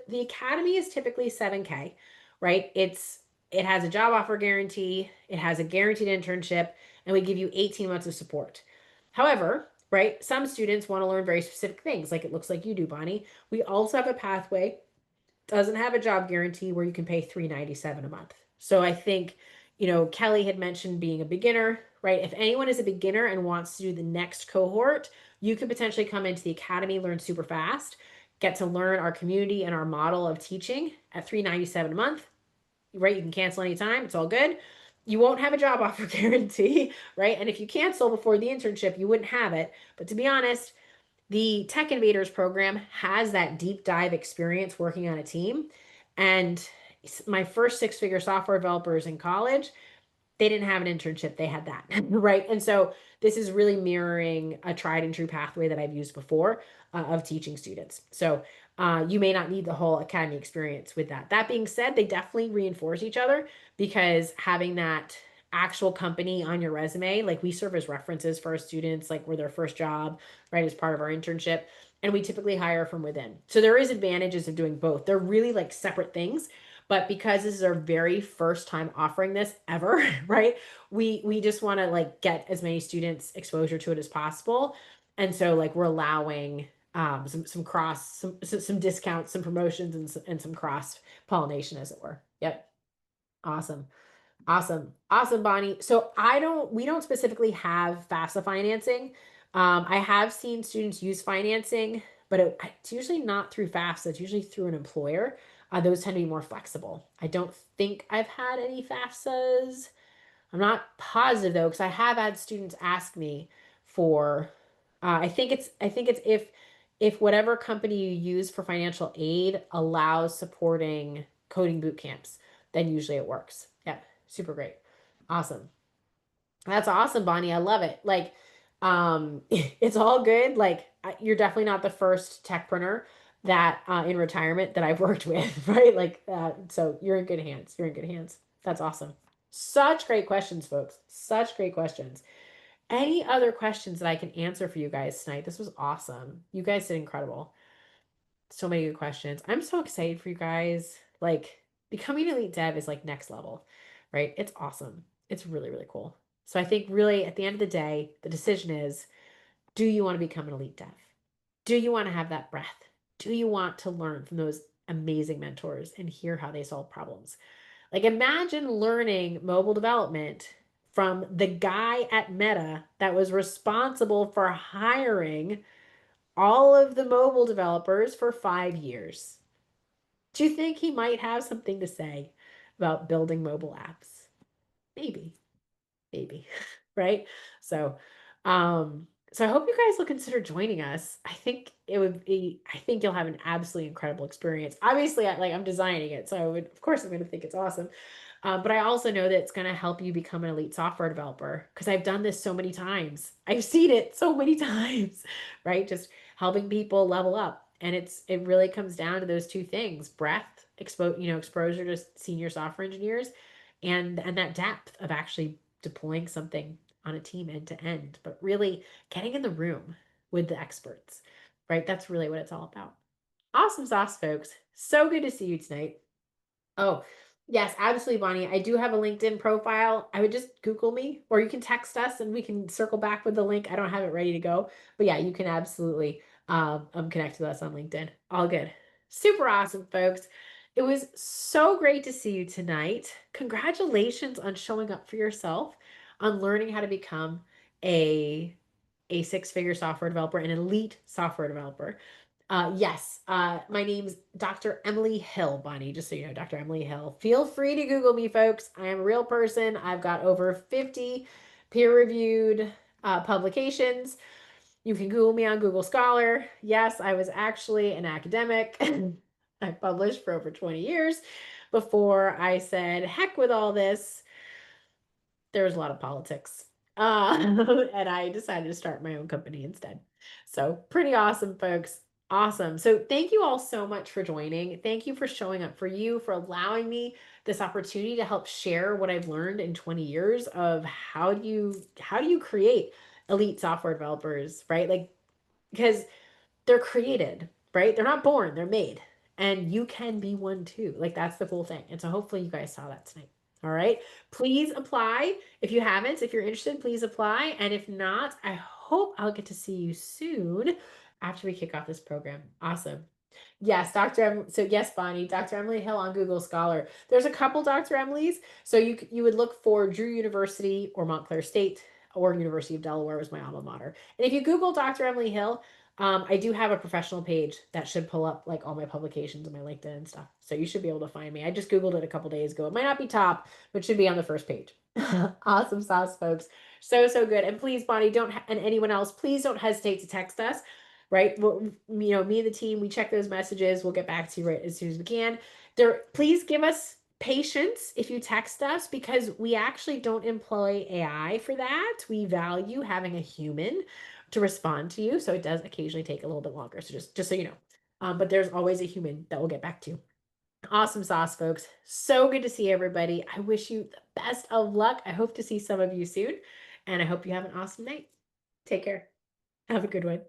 the academy is typically 7K, right? It has a job offer guarantee, it has a guaranteed internship, and we give you 18 months of support. However, right, some students want to learn very specific things, like it looks like you do, Bonnie. We also have a pathway, doesn't have a job guarantee where you can pay 397 a month. So I think, Kelly had mentioned being a beginner, right? If anyone is a beginner and wants to do the next cohort, you could potentially come into the academy, learn super fast, get to learn our community and our model of teaching at 397 a month, right? You can cancel anytime, it's all good. You won't have a job offer guarantee, right? And if you cancel before the internship, you wouldn't have it. But to be honest, the Tech Innovators program has that deep dive experience working on a team. And my first six-figure software developers in college, they didn't have an internship, they had that. Right? And so this is really mirroring a tried and true pathway that I've used before of teaching students. So you may not need the whole academy experience with that. That being said, they definitely reinforce each other because having that actual company on your resume, like we serve as references for our students, like we're their first job, right, as part of our internship. And we typically hire from within. So there is advantages of doing both. They're really like separate things, but because this is our very first time offering this ever, right? We just want to like get as many students exposure to it as possible. And so like we're allowing some discounts, some promotions, and some cross pollination, as it were. Yep. Awesome. Awesome. Awesome, Bonnie. So we don't specifically have FAFSA financing. I have seen students use financing, but it's usually not through FAFSA. It's usually through an employer. Those tend to be more flexible. I don't think I've had any FAFSAs. I'm not positive though, because I have had students ask me for, I think it's if whatever company you use for financial aid allows supporting coding boot camps, then usually it works. Yeah, super great. Awesome. That's awesome, Bonnie. I love it. Like, it's all good. Like, you're definitely not the first techpreneur that in retirement that I've worked with, right? Like, so you're in good hands. You're in good hands. That's awesome. Such great questions, folks. Such great questions. Any other questions that I can answer for you guys tonight? This was awesome. You guys did incredible. So many good questions. I'm so excited for you guys. Like, becoming an elite dev is like next level, right? It's awesome. It's really, really cool. So I think really at the end of the day, the decision is, do you want to become an elite dev? Do you want to have that breath? Do you want to learn from those amazing mentors and hear how they solve problems? Like imagine learning mobile development from the guy at Meta that was responsible for hiring all of the mobile developers for 5 years. Do you think he might have something to say about building mobile apps? Maybe, maybe, right? So, so I hope you guys will consider joining us. I think you'll have an absolutely incredible experience. Obviously, I'm designing it, so of course, I'm going to think it's awesome. But I also know that it's going to help you become an elite software developer because I've done this so many times. I've seen it so many times, right? Just helping people level up. And it really comes down to those two things: breadth, exposure to senior software engineers, and that depth of actually deploying something on a team end to end, but really getting in the room with the experts, right? That's really what it's all about. Awesome sauce, folks. So good to see you tonight. Oh, yes, absolutely, Bonnie. I do have a LinkedIn profile. I would just Google me, or you can text us and we can circle back with the link. I don't have it ready to go, but yeah, you can absolutely connect with us on LinkedIn. All good. Super awesome, folks. It was so great to see you tonight. Congratulations on showing up for yourself, on learning how to become a six-figure software developer, an elite software developer. Yes, my name's Dr. Emily Hill, Bonnie, just so you know, Dr. Emily Hill. Feel free to Google me, folks. I am a real person. I've got over 50 peer-reviewed publications. You can Google me on Google Scholar. Yes, I was actually an academic. I published for over 20 years before I said, heck with all this. There was a lot of politics. And I decided to start my own company instead. So, pretty awesome, folks. Awesome. So, thank you all so much for joining. Thank you for showing up, for you, for allowing me this opportunity to help share what I've learned in 20 years of how do you create elite software developers, right? Like, because they're created, right? They're not born, they're made. And you can be one too. Like that's the cool thing. And so hopefully you guys saw that tonight. All right. Please apply. If you haven't, if you're interested, please apply. And if not, I hope I'll get to see you soon after we kick off this program. Awesome. Yes, So yes, Bonnie, Dr. Emily Hill on Google Scholar. There's a couple Dr. Emily's. So you would look for Drew University or Montclair State or University of Delaware was my alma mater. And if you Google Dr. Emily Hill, I do have a professional page that should pull up like all my publications and my LinkedIn and stuff. So you should be able to find me. I just Googled it a couple days ago. It might not be top, but should be on the first page. Awesome sauce, folks. So, so good. And please, Bonnie, and anyone else, please don't hesitate to text us, right? Me and the team, we check those messages. We'll get back to you right as soon as we can. Please give us patience if you text us because we actually don't employ AI for that. We value having a human to respond to you. So it does occasionally take a little bit longer. So just so you know. But there's always a human that will get back to you. Awesome sauce, folks. So good to see everybody. I wish you the best of luck. I hope to see some of you soon. And I hope you have an awesome night. Take care. Have a good one.